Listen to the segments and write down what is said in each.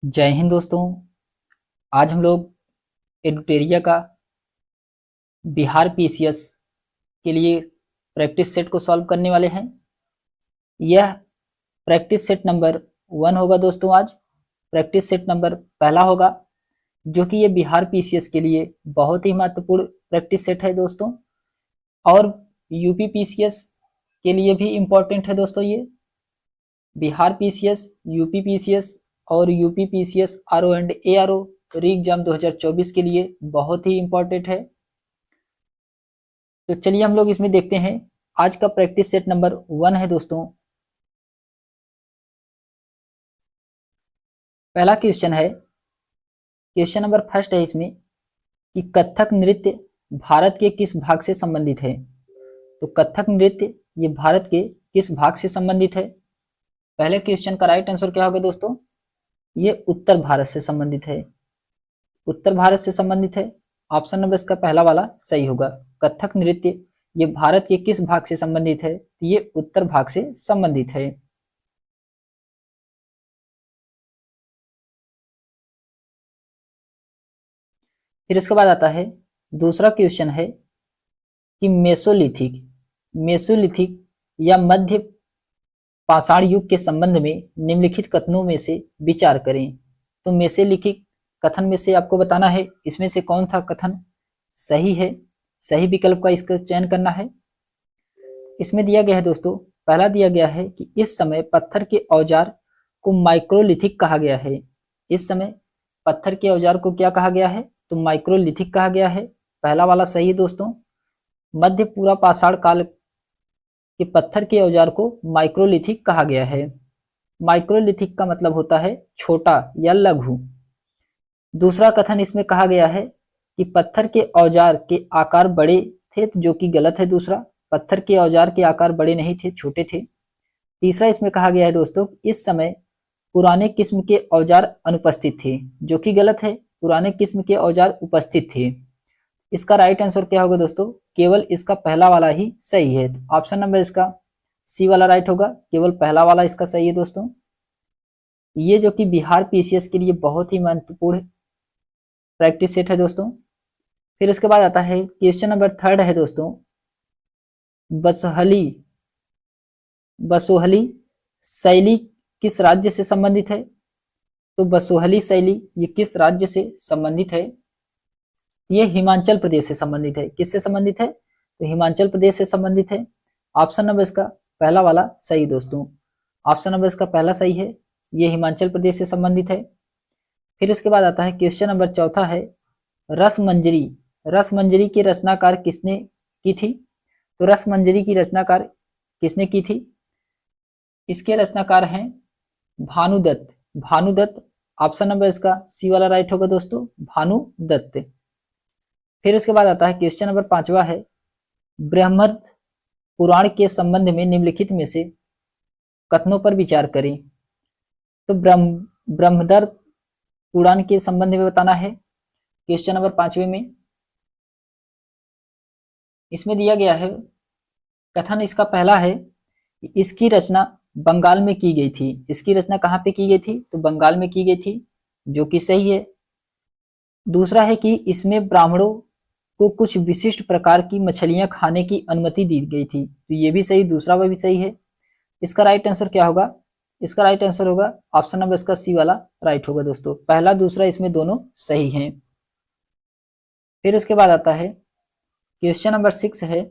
जय हिंद दोस्तों। आज हम लोग एडुटेरिया का बिहार पीसीएस के लिए प्रैक्टिस सेट को सॉल्व करने वाले हैं। यह प्रैक्टिस सेट नंबर 1 होगा दोस्तों। आज प्रैक्टिस सेट नंबर पहला होगा, जो कि ये बिहार पीसीएस के लिए बहुत ही महत्वपूर्ण प्रैक्टिस सेट है दोस्तों, और यूपी पीसीएस के लिए भी इम्पोर्टेंट है दोस्तों। ये बिहार पीसीएस, यूपी पीसीएस और UP PCS RO and ARO री एग्जाम 2024 के लिए बहुत ही इम्पोर्टेंट है। तो चलिए हम लोग इसमें देखते हैं। आज का प्रैक्टिस सेट नंबर 1 है दोस्तों। पहला क्वेश्चन है, क्वेश्चन नंबर फर्स्ट है इसमें कि कथक नृत्य भारत के किस भाग से संबंधित है। तो कथक नृत्य ये भारत के किस भाग से संबंधित है। पहले क्वेश्चन का राइट आंसर क्या होगा दोस्तों, ये उत्तर भारत से संबंधित है। उत्तर भारत से संबंधित है। ऑप्शन नंबर इसका पहला वाला सही होगा। कथक नृत्य ये भारत के किस भाग से संबंधित है, तो ये उत्तर भाग से संबंधित है। फिर उसके बाद आता है दूसरा क्वेश्चन है कि मेसोलिथिक या मध्य पाषाण युग के संबंध में निम्नलिखित कथनों में से विचार करें। तो मेसोलिथिक कथन में से आपको बताना है इसमें से कौन था कथन सही है। सही विकल्प का इसका चयन करना है। इसमें दिया गया है दोस्तों, पहला दिया गया है कि इस समय पत्थर के औजार को माइक्रोलिथिक कहा गया है। इस समय पत्थर के औजार को क्या कहा गया है, तो माइक्रोलिथिक कहा गया है। पहला वाला सही है दोस्तों। मध्य पूरा पाषाण काल के पत्थर के औजार को माइक्रोलिथिक कहा गया है। माइक्रोलिथिक का मतलब होता है छोटा या लघु। दूसरा कथन इसमें कहा गया है कि पत्थर के औजार के आकार बड़े थे, जो कि गलत है। दूसरा, पत्थर के औजार के आकार बड़े नहीं थे, छोटे थे। तीसरा इसमें कहा गया है दोस्तों, इस समय पुराने किस्म के औजार अनुपस्थित थे, जो कि गलत है। पुराने किस्म के औजार उपस्थित थे। इसका राइट आंसर क्या होगा दोस्तों, केवल इसका पहला वाला ही सही है। तो ऑप्शन नंबर इसका सी वाला राइट होगा, केवल पहला वाला इसका सही है दोस्तों। ये जो कि बिहार पीसीएस के लिए बहुत ही महत्वपूर्ण प्रैक्टिस सेट है दोस्तों। फिर उसके बाद आता है क्वेश्चन नंबर थर्ड है दोस्तों, बसोहली बसोहली शैली किस राज्य से संबंधित है। तो बसोहली शैली ये किस राज्य से संबंधित है, ये हिमाचल प्रदेश से संबंधित है। किससे संबंधित है, तो हिमाचल प्रदेश से संबंधित है। ऑप्शन नंबर इसका पहला वाला सही दोस्तों। ऑप्शन नंबर इसका पहला सही है, ये हिमाचल प्रदेश से संबंधित है। फिर इसके बाद आता है क्वेश्चन नंबर चौथा है, रसमंजरी की रचनाकार किसने की थी। तो रसमंजरी की रचनाकार किसने की थी, इसके रचनाकार हैं भानुदत्त। ऑप्शन नंबर इसका सी वाला राइट होगा दोस्तों, भानुदत्त। फिर उसके बाद आता है क्वेश्चन नंबर पांचवा है, ब्रह्मर्थ पुराण के संबंध में निम्नलिखित में से कथनों पर विचार करें। तो ब्रह्मदर्थ पुराण के संबंध में बताना है क्वेश्चन नंबर पांचवे में। इसमें दिया गया है कथन, इसका पहला है कि इसकी रचना बंगाल में की गई थी। इसकी रचना कहाँ पे की गई थी, तो बंगाल में की गई थी, जो कि सही है। दूसरा है कि इसमें ब्राह्मणों को कुछ विशिष्ट प्रकार की मछलियां खाने की अनुमति दी गई थी, तो ये भी सही, दूसरा भी सही है। इसका राइट आंसर क्या होगा, इसका राइट आंसर होगा ऑप्शन नंबर इसका सी वाला राइट होगा दोस्तों। पहला दूसरा इसमें दोनों सही हैं। फिर उसके बाद आता है क्वेश्चन नंबर 6 है।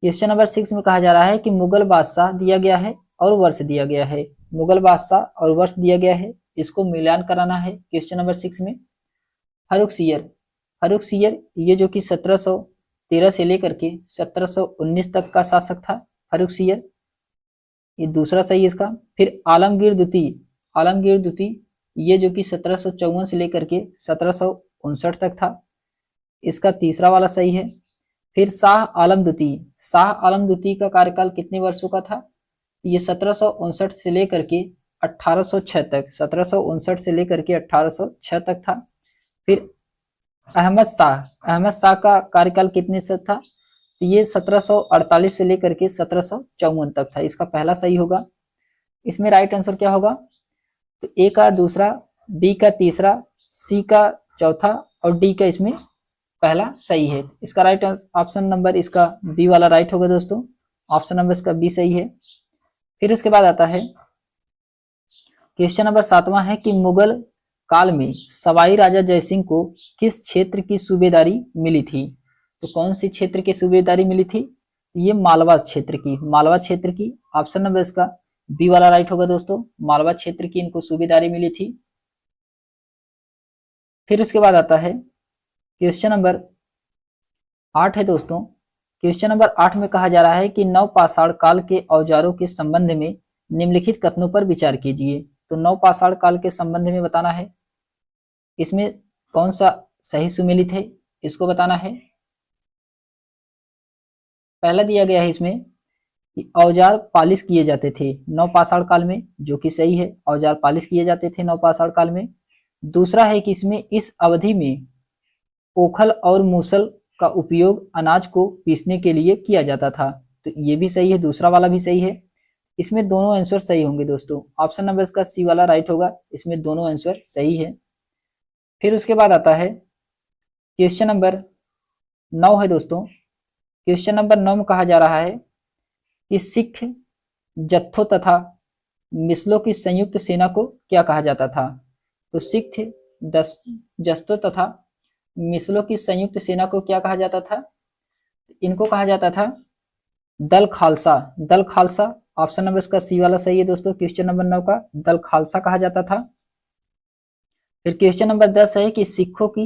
क्वेश्चन नंबर 6 में कहा जा रहा है कि मुगल बादशाह दिया गया है और वर्ष दिया गया है। मुगल बादशाह और वर्ष दिया गया है, इसको मिलान कराना है क्वेश्चन नंबर 6 में। फर्रुख सियर ये जो कि 1713 से लेकर के 1719 तक का शासक था फर्रुख सियर, ये दूसरा सही है इसका। फिर आलमगीर द्वितीय ये जो कि 1754 से लेकर के 1759 तक था, इसका तीसरा वाला सही है। फिर शाह आलम द्वितीय का कार्यकाल कितने वर्षों का था, ये 1759 से लेकर के 1806 तक, 1759 से लेकर के 1806 तक था। फिर अहमद शाह का कार्यकाल कितने से था, तो ये 1748 से लेकर के 1754 तक था, इसका पहला सही होगा। इसमें राइट आंसर क्या होगा, तो ए का दूसरा, बी का तीसरा, सी का चौथा और डी का इसमें पहला सही है। इसका राइट ऑप्शन नंबर इसका बी वाला राइट होगा दोस्तों, ऑप्शन नंबर इसका बी सही है। फिर उसके बाद आता है क्वेश्चन नंबर 7वां है कि मुगल काल में सवाई राजा जयसिंह को किस क्षेत्र की सूबेदारी मिली थी? तो कौन सी क्षेत्र की सूबेदारी मिली थी? ये मालवा क्षेत्र की, मालवा क्षेत्र की, ऑप्शन नंबर इसका बी वाला राइट होगा दोस्तों, मालवा क्षेत्र की इनको सूबेदारी मिली थी। फिर उसके बाद आता है क्वेश्चन नंबर 8 है दोस्तों। क्वेश्चन नंबर 8 में कहा जा रहा है कि नवपाषाण काल के औजारों के संबंध में निम्नलिखित कथनों पर विचार कीजिए। तो नवपाषाण काल के संबंध में बताना है, इसमें कौन सा सही सुमेलित है इसको बताना है। पहला दिया गया है इसमें कि औजार पालिश किए जाते थे नवपाषाण काल में, जो कि सही है, औजार पालिश किए जाते थे नवपाषाण काल में। दूसरा है कि इसमें इस अवधि में ओखल और मूसल का उपयोग अनाज को पीसने के लिए किया जाता था। तो ये भी सही है, दूसरा वाला भी सही है। इसमें दोनों आंसर सही होंगे दोस्तों, ऑप्शन नंबर इसका सी वाला राइट होगा, इसमें दोनों आंसर सही है। फिर उसके बाद आता है क्वेश्चन नंबर 9 है दोस्तों। क्वेश्चन नंबर 9 में कहा जा रहा है कि सिख जत्थों तथा मिसलों की संयुक्त सेना को क्या कहा जाता था? तो सिख जत्थों तथा मिसलों की संयुक्त सेना को क्या कहा जाता था? इनको कहा जाता था दल खालसा, दल खालसा, ऑप्शन नंबर इसका सी वाला सही है दोस्तों, क्वेश्चन नंबर 9 का दल खालसा कहा जाता था। फिर क्वेश्चन नंबर 10 है कि सिखों की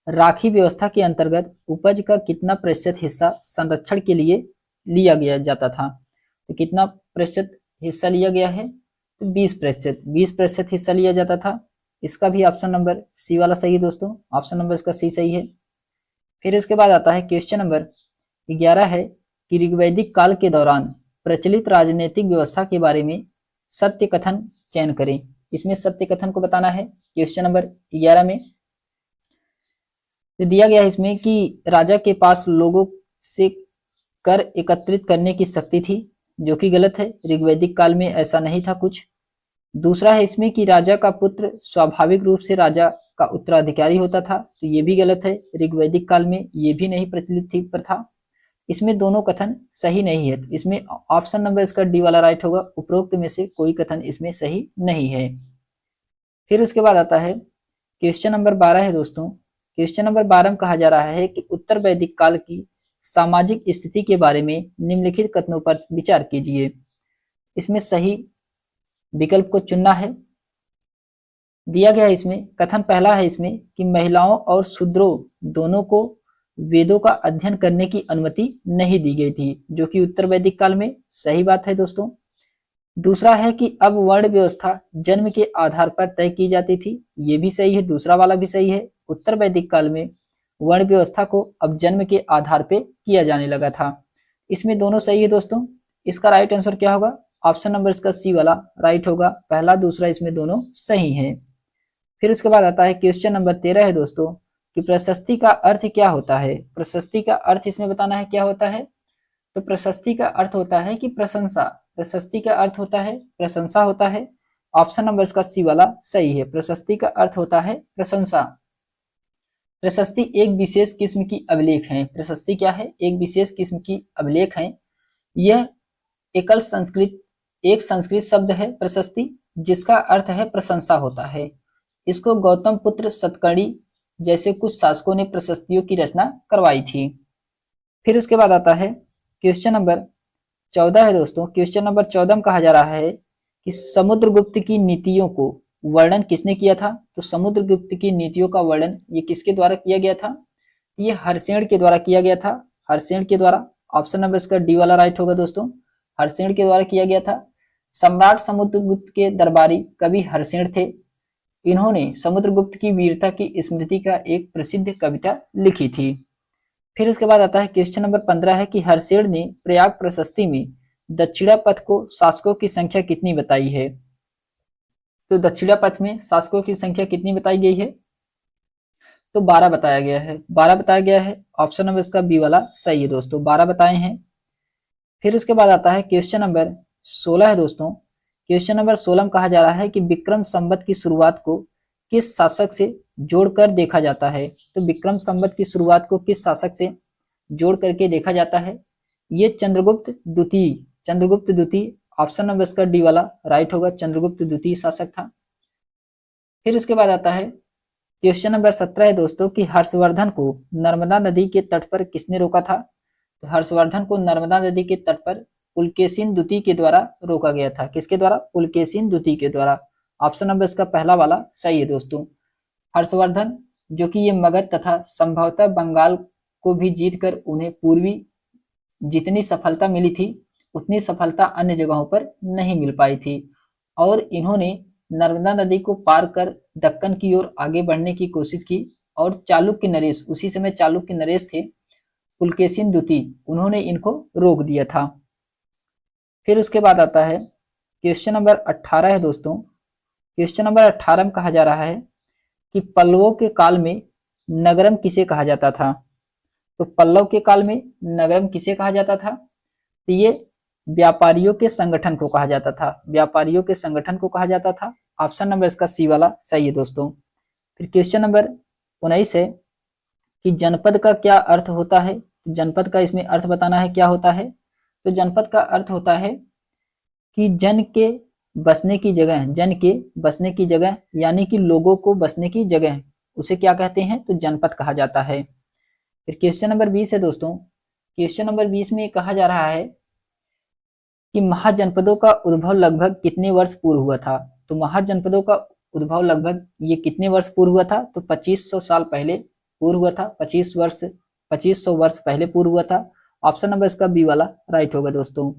राखी व्यवस्था के अंतर्गत उपज का कितना प्रतिशत हिस्सा संरक्षण के लिए लिया गया जाता था? तो कितना प्रतिशत हिस्सा लिया गया है? तो 20%, 20% हिस्सा लिया जाता था। इसका भी ऑप्शन नंबर सी वाला सही है दोस्तों, ऑप्शन नंबर इसका सी सही है। फिर इसके बाद आता है क्वेश्चन नंबर 11 है कि ऋग्वैदिक काल के दौरान प्रचलित राजनीतिक व्यवस्था के बारे में सत्य कथन चयन करें। इसमें सत्य कथन को बताना है क्वेश्चन नंबर 11 में। तो दिया गया है इसमें कि राजा के पास लोगों से कर एकत्रित करने की शक्ति थी, जो कि गलत है, ऋग्वैदिक काल में ऐसा नहीं था कुछ। दूसरा है इसमें कि राजा का पुत्र स्वाभाविक रूप से राजा का उत्तराधिकारी होता था, तो ये भी गलत है, ऋग्वैदिक काल में ये भी नहीं प्रचलित थी प्रथा। इसमें दोनों कथन सही नहीं है, इसमें ऑप्शन नंबर इसका डी वाला राइट होगा, उपरोक्त में से कोई कथन इसमें सही नहीं है। फिर उसके बाद आता है क्वेश्चन नंबर 12 है दोस्तों। क्वेश्चन नंबर 12 में कहा जा रहा है कि उत्तर वैदिक काल की सामाजिक स्थिति के बारे में निम्नलिखित कथनों पर विचार कीजिए। इसमें सही विकल्प को चुनना है। दिया गया है इसमें कथन पहला है इसमें कि महिलाओं और शूद्रों दोनों को वेदों का अध्ययन करने की अनुमति नहीं दी गई थी, जो कि उत्तर वैदिक काल में सही बात है दोस्तों। दूसरा है कि अब वर्ण व्यवस्था जन्म के आधार पर तय की जाती थी, ये भी सही है, दूसरा वाला भी सही है। उत्तर वैदिक काल में वर्ण व्यवस्था को अब जन्म के आधार पे किया जाने लगा था। इसमें दोनों सही है दोस्तों। इसका राइट आंसर क्या होगा? ऑप्शन नंबर इसका सी वाला राइट होगा, पहला दूसरा इसमें दोनों सही है। फिर उसके बाद आता है क्वेश्चन नंबर 13 है दोस्तों कि प्रशस्ति का अर्थ क्या होता है? प्रशस्ति का अर्थ इसमें बताना है क्या होता है। तो प्रशस्ति का अर्थ होता है कि प्रशंसा, प्रशस्ति का अर्थ होता है प्रशंसा होता है, ऑप्शन नंबर इसका सी वाला सही है, प्रशस्ति का अर्थ होता है प्रशंसा। प्रशस्ति एक विशेष किस्म की अभिलेख है, प्रशस्ति क्या है? एक विशेष किस्म की अभिलेख है। यह एक संस्कृत शब्द है प्रशस्ति, जिसका अर्थ है प्रशंसा होता है। इसको गौतम पुत्र सतकर्णी जैसे कुछ शासकों ने प्रशस्तियों की रचना करवाई थी। फिर उसके बाद आता है क्वेश्चन नंबर 14 है दोस्तों। क्वेश्चन नंबर 14 में कहा जा रहा है कि समुद्रगुप्त की नीतियों को वर्णन किसने किया था? तो समुद्रगुप्त की नीतियों का वर्णन ये किसके द्वारा किया गया था? ये हरसेन के द्वारा किया गया था, हरसेन के द्वारा, ऑप्शन नंबर इसका डी वाला राइट होगा दोस्तों, हरसेन के द्वारा किया गया था। सम्राट समुद्रगुप्त के दरबारी कवि हरसेन थे। इन्होंने समुद्रगुप्त की वीरता की स्मृति का एक प्रसिद्ध कविता लिखी थी। फिर उसके बाद आता है क्वेश्चन नंबर 15 है कि हरसेन ने प्रयाग प्रशस्ति में दक्षिणा पथ को शासकों की संख्या कितनी बताई है? तो दक्षिणा पथ में शासकों की संख्या कितनी बताई गई है? तो 12 बताया गया है, 12 बताया गया है, ऑप्शन नंबर इसका बी वाला सही है दोस्तों, 12 बताए हैं। फिर उसके बाद आता है क्वेश्चन नंबर 16 है दोस्तों क्वेश्चन नंबर 16 में कहा जा रहा है कि विक्रम संवत की शुरुआत को किस शासक से जोड़कर देखा जाता है। तो विक्रम संवत की शुरुआत को किस शासक से जोड़ करके देखा जाता है। ये चंद्रगुप्त द्वितीय ऑप्शन नंबर इसका डी वाला राइट होगा, चंद्रगुप्त द्वितीय शासक था। फिर उसके बाद आता है क्वेश्चन नंबर 17 है दोस्तों कि हर्षवर्धन को नर्मदा नदी के तट पर किसने रोका था। तो हर्षवर्धन को नर्मदा नदी के तट पर पुलकेशिन द्वितीय के द्वारा रोका गया था। किसके द्वारा? पुलकेशिन द्वितीय के द्वारा। ऑप्शन नंबर इसका पहला वाला सही है दोस्तों। हर्षवर्धन जो कि ये मगध तथा संभवतः बंगाल को भी जीतकर उन्हें पूर्वी जितनी सफलता मिली थी उतनी सफलता अन्य जगहों पर नहीं मिल पाई थी, और इन्होंने नर्मदा नदी को पार कर दक्कन की ओर आगे बढ़ने की कोशिश की, और चालुक्य नरेश, उसी समय चालुक्य नरेश थे पुलकेशिन द्वितीय, उन्होंने इनको रोक दिया था। फिर उसके बाद आता है क्वेश्चन नंबर 18 है दोस्तों। क्वेश्चन नंबर 18 में कहा जा रहा है कि पल्लवों के काल में नगरम किसे कहा जाता था। तो पल्लव के काल में नगरम किसे कहा जाता था। तो ये व्यापारियों के संगठन को कहा जाता था, व्यापारियों के संगठन को कहा जाता था। ऑप्शन नंबर इसका सी वाला सही है दोस्तों। फिर क्वेश्चन नंबर 19 है कि जनपद का क्या अर्थ होता है। जनपद का इसमें अर्थ बताना है क्या होता है। तो जनपद का अर्थ होता है कि जन के बसने की जगह, जन के बसने की जगह यानी कि लोगों को बसने की जगह, उसे क्या कहते हैं, तो जनपद कहा जाता है। फिर क्वेश्चन नंबर 20 है दोस्तों। क्वेश्चन नंबर 20 में कहा जा रहा है कि महाजनपदों का उद्भव लगभग कितने वर्ष पूर्व हुआ था। तो महाजनपदों का उद्भव लगभग ये कितने वर्ष पूर्व हुआ था। तो 2500 साल पहले पूर्व हुआ था, 2500 वर्ष पहले पूर्व हुआ था। ऑप्शन नंबर इसका बी वाला राइट होगा दोस्तों।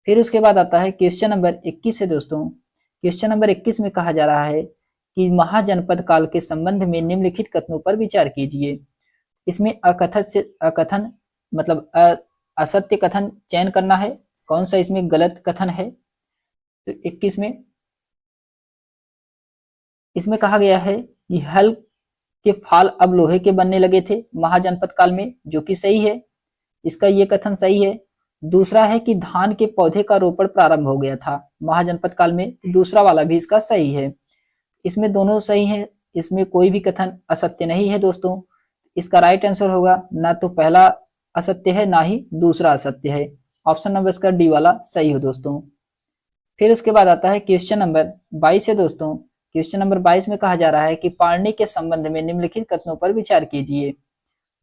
फिर उसके बाद आता है क्वेश्चन नंबर 21 है दोस्तों। क्वेश्चन नंबर 21 में कहा जा रहा है कि महाजनपद काल के संबंध में निम्नलिखित कथनों पर विचार कीजिए। इसमें अकथन मतलब असत्य कथन चयन करना है, कौन सा इसमें गलत कथन है। तो 21 में इसमें कहा गया है कि हल के फाल अब लोहे के बनने लगे थे महाजनपद काल में, जो कि सही है, इसका ये कथन सही है। दूसरा है कि धान के पौधे का रोपण प्रारंभ हो गया था महाजनपद काल में, दूसरा वाला भी इसका सही है। इसमें दोनों सही है, इसमें कोई भी कथन असत्य नहीं है दोस्तों। इसका राइट आंसर होगा ना तो पहला असत्य है ना ही दूसरा असत्य है। ऑप्शन नंबर इसका डी वाला सही हो दोस्तों। फिर उसके बाद आता है क्वेश्चन नंबर 22 है दोस्तों। क्वेश्चन नंबर 22 में कहा जा रहा है कि पाणिनि के संबंध में निम्नलिखित कथनों पर विचार कीजिए।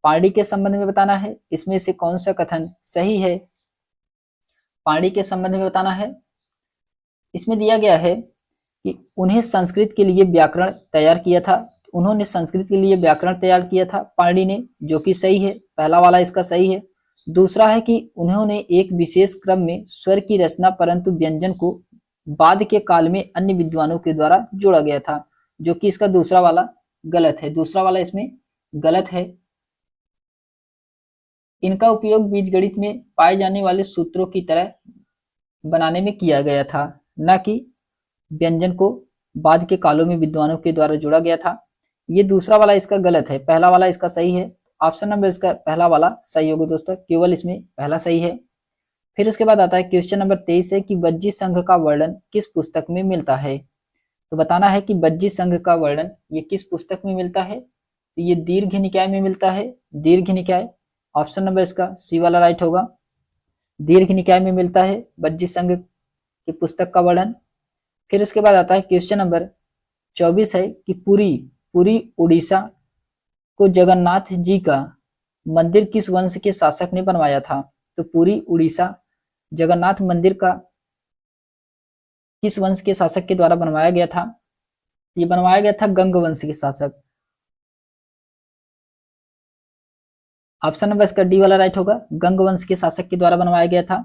पाणिनि के संबंध में बताना है, इसमें से कौन सा कथन सही है। पाणिनि के संबंध में बताना है, इसमें दिया गया है कि उन्हें संस्कृत के लिए व्याकरण तैयार किया था, उन्होंने संस्कृत के लिए व्याकरण तैयार किया था पाणिनि ने, जो कि सही है, पहला वाला इसका सही है। दूसरा है कि उन्होंने एक विशेष क्रम में स्वर की रचना परंतु व्यंजन को बाद के काल में अन्य विद्वानों के द्वारा जोड़ा गया था, जो कि इसका दूसरा वाला गलत है, दूसरा वाला इसमें गलत है। इनका उपयोग बीजगणित में पाए जाने वाले सूत्रों की तरह बनाने में किया गया था, न कि व्यंजन को बाद के कालों में विद्वानों के द्वारा जोड़ा गया था। ये दूसरा वाला इसका गलत है, पहला वाला इसका सही है। ऑप्शन नंबर इसका पहला वाला सही होगा दोस्तों, केवल इसमें पहला सही है। फिर उसके बाद आता है क्वेश्चन नंबर 23 है कि वज्जी संघ का वर्णन किस पुस्तक में मिलता है। तो बताना है कि वज्जी संघ का वर्णन ये किस पुस्तक में मिलता है। तो ये दीर्घ निकाय में मिलता है, दीर्घ निकाय। ऑप्शन नंबर इसका सी वाला राइट होगा, दीर्घ निकाय में मिलता है वज्जी संघ की पुस्तक का वर्णन। फिर उसके बाद आता है क्वेश्चन नंबर 24 है कि पुरी उड़ीसा को जगन्नाथ जी का मंदिर किस वंश के शासक ने बनवाया था। तो पूरी उड़ीसा जगन्नाथ मंदिर का किस वंश के शासक के द्वारा बनवाया गया था। ये बनवाया गया था गंग वंश के शासक। ऑप्शन नंबर इसका डी वाला राइट होगा, गंग वंश के शासक के द्वारा बनवाया गया था।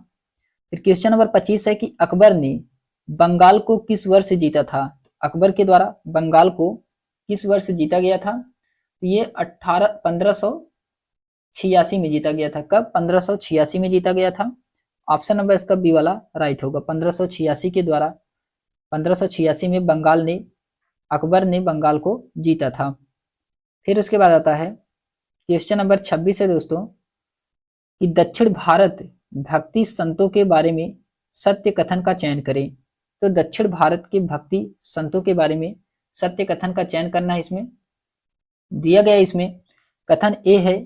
फिर क्वेश्चन नंबर 25 है कि अकबर ने बंगाल को किस वर्ष जीता था। अकबर के द्वारा बंगाल को किस वर्ष जीता गया था। ये 1586 में जीता गया था। कब? 1586 में जीता गया था। ऑप्शन नंबर इसका बी वाला राइट होगा, 1586 के द्वारा 1586 में अकबर ने बंगाल को जीता था। फिर उसके बाद आता है क्वेश्चन नंबर 26 है दोस्तों कि दक्षिण भारत भक्ति संतों के बारे में सत्य कथन का चयन करें। तो दक्षिण भारत के भक्ति संतों के बारे में सत्य कथन का चयन करना है। इसमें दिया गया, इसमें कथन ए है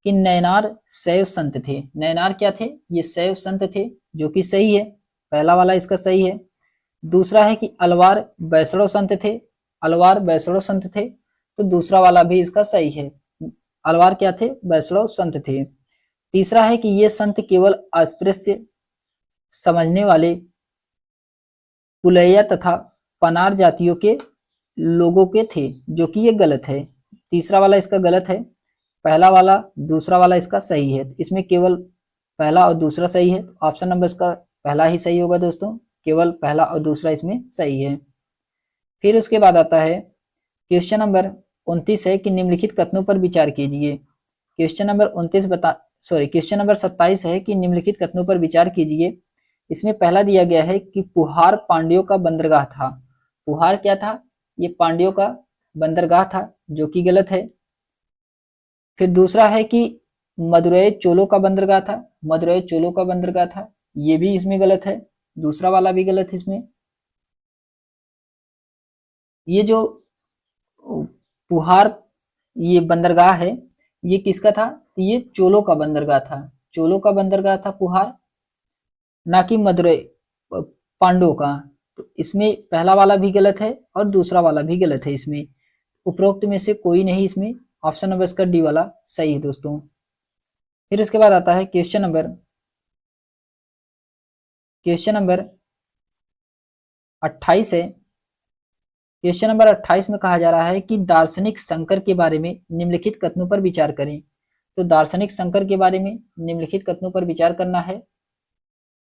कि नयनार शैव संत थे। नयनार क्या थे? ये शैव संत थे, जो कि सही है, पहला वाला इसका सही है। दूसरा है कि अलवार वैष्णव संत थे। अलवार वैष्णव संत थे, तो दूसरा वाला भी इसका सही है। अलवार क्या थे? वैष्णव संत थे। तीसरा है कि ये संत केवल अस्पृश्य समझने वाले पुलैया तथा पनार जातियों के लोगों के थे, जो कि ये गलत है। तीसरा वाला इसका गलत है, पहला वाला दूसरा वाला इसका सही है। इसमें केवल पहला और दूसरा सही है, ऑप्शन नंबर इसका पहला ही सही होगा दोस्तों, केवल पहला और दूसरा इसमें सही है। फिर उसके बाद आता है क्वेश्चन नंबर 29 है कि निम्नलिखित कथनों पर विचार कीजिए। क्वेश्चन नंबर 27 है कि निम्नलिखित कथनों पर विचार कीजिए। इसमें पहला दिया गया है कि पुहार पांड्यों का बंदरगाह था। पुहार क्या था? ये पांड्यों का बंदरगाह था, जो कि गलत है। फिर दूसरा है कि मदुरै चोलों का बंदरगाह था। मदुरै चोलों का बंदरगाह था, ये भी इसमें गलत है, दूसरा वाला भी गलत है। इसमें ये जो पुहार ये बंदरगाह है, ये किसका था? ये चोलों का बंदरगाह था। चोलों का बंदरगाह था पुहार, ना कि मदुरै पांडवों का। तो इसमें पहला वाला भी गलत है और दूसरा वाला भी गलत है। इसमें उपरोक्त में से कोई नहीं, इसमें ऑप्शन नंबर इसका डी वाला सही है दोस्तों। फिर उसके बाद आता है क्वेश्चन नंबर 28 है। क्वेश्चन नंबर 28 में कहा जा रहा है कि दार्शनिक शंकर के बारे में निम्नलिखित कथनों पर विचार करें। तो दार्शनिक शंकर के बारे में निम्नलिखित कथनों पर विचार करना है।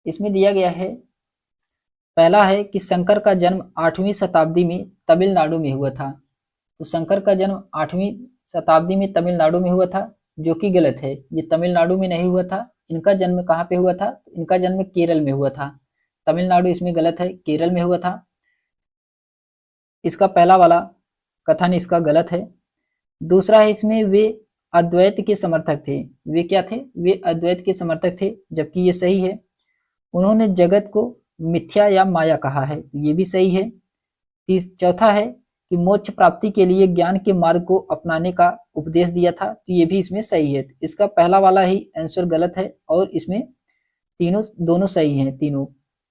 इसमें दिया गया है, पहला है कि शंकर का जन्म 8वीं शताब्दी में तमिलनाडु में हुआ था। तो शंकर का जन्म 8वीं शताब्दी में तमिलनाडु में हुआ था, जो कि गलत है। ये तमिलनाडु में नहीं हुआ था। इनका जन्म कहाँ पे हुआ था? इनका जन्म केरल में हुआ था। तमिलनाडु इसमें गलत है, केरल में हुआ था। इसका पहला वाला कथन इसका गलत है। दूसरा है, इसमें वे अद्वैत के समर्थक थे। वे क्या थे? वे अद्वैत के समर्थक थे, जबकि ये सही है। उन्होंने जगत को मिथ्या या माया कहा है, ये भी सही है। चौथा है कि मोक्ष प्राप्ति के लिए ज्ञान के मार्ग को अपनाने का उपदेश दिया था, तो ये भी इसमें सही है। इसका पहला वाला ही आंसर गलत है और इसमें दोनों सही हैं। तीनों,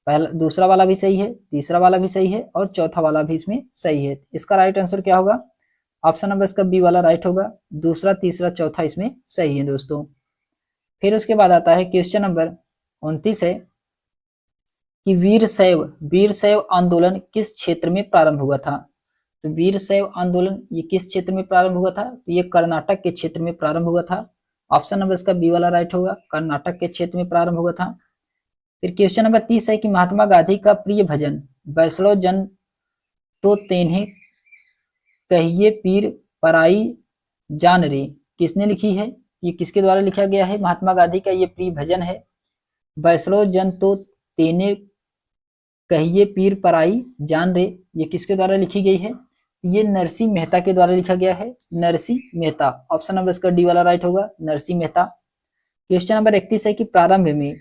पहला दूसरा वाला भी सही है, तीसरा वाला भी सही है और चौथा वाला भी इसमें सही है। इसका राइट आंसर क्या होगा? ऑप्शन नंबर इसका बी वाला राइट होगा। दूसरा, तीसरा, चौथा इसमें सही है दोस्तों। फिर उसके बाद आता है क्वेश्चन नंबर 29 है कि वीर शैव आंदोलन किस क्षेत्र में प्रारंभ हुआ था। तो वीर शैव आंदोलन ये किस क्षेत्र में प्रारंभ हुआ था? तो ये कर्नाटक के क्षेत्र में प्रारंभ हुआ था। ऑप्शन नंबर इसका बी वाला राइट होगा, कर्नाटक के क्षेत्र में प्रारंभ हुआ था। फिर क्वेश्चन नंबर 30 है कि महात्मा गांधी का प्रिय भजन वैष्णव जन तो तेन्हे कहिए पीर पराई जान रे, किसने लिखी है? ये किसके द्वारा लिखा गया है? महात्मा गांधी का ये प्रिय भजन है, वैष्णव जन तो तेने कहिए पीर पराई जान रे। ये किसके द्वारा लिखी गई है? ये नरसिंह मेहता के द्वारा लिखा गया है, नरसिंह मेहता। ऑप्शन नंबर इसका डी वाला राइट होगा, नरसिंह मेहता। क्वेश्चन नंबर 31 है कि प्रारंभ में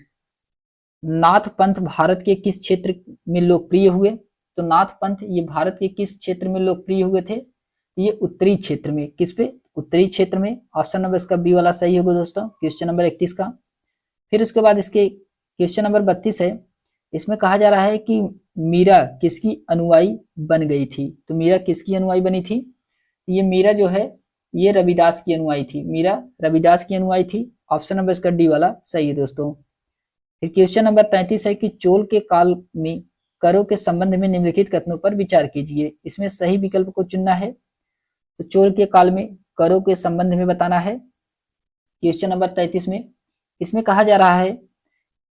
नाथ पंथ भारत के किस क्षेत्र में लोकप्रिय हुए। तो नाथ पंथ ये भारत के किस क्षेत्र में लोकप्रिय हुए थे? ये उत्तरी क्षेत्र में। किस पे? उत्तरी क्षेत्र में। ऑप्शन नंबर इसका बी वाला सही होगा दोस्तों, क्वेश्चन नंबर 31 का। फिर उसके बाद इसके क्वेश्चन नंबर 32 है। इसमें कहा जा रहा है कि मीरा किसकी अनुयायी बन गई थी। तो मीरा किसकी अनुयायी बनी थी? ये मीरा जो है ये रविदास की अनुयायी थी। मीरा रविदास की अनुयायी थी। ऑप्शन नंबर इसका डी वाला सही है दोस्तों। फिर क्वेश्चन नंबर 33 है कि चोल के काल में करों के संबंध में निम्नलिखित कथनों पर विचार कीजिए। इसमें सही विकल्प को चुनना है। तो चोल के काल में करों के संबंध में बताना है क्वेश्चन नंबर 33 में। इसमें कहा जा रहा है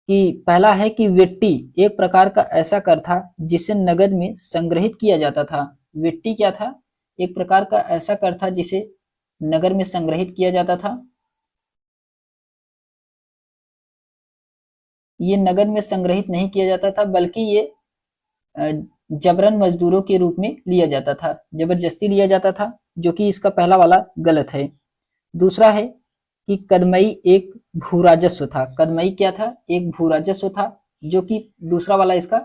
कि पहला है कि वेट्टी एक प्रकार का ऐसा कर था जिसे नगद में संग्रहित किया जाता था। वेट्टी क्या था? एक प्रकार का ऐसा कर था जिसे नगर में संग्रहित किया जाता था। ये नगद में संग्रहित नहीं किया जाता था, बल्कि ये जबरन मजदूरों के रूप में लिया जाता था, जबरदस्ती लिया जाता था, जो कि इसका पहला वाला गलत है। दूसरा है कि कदमई एक भूराजस्व था। कदमई क्या था? एक भूराजस्व था, जो कि दूसरा वाला इसका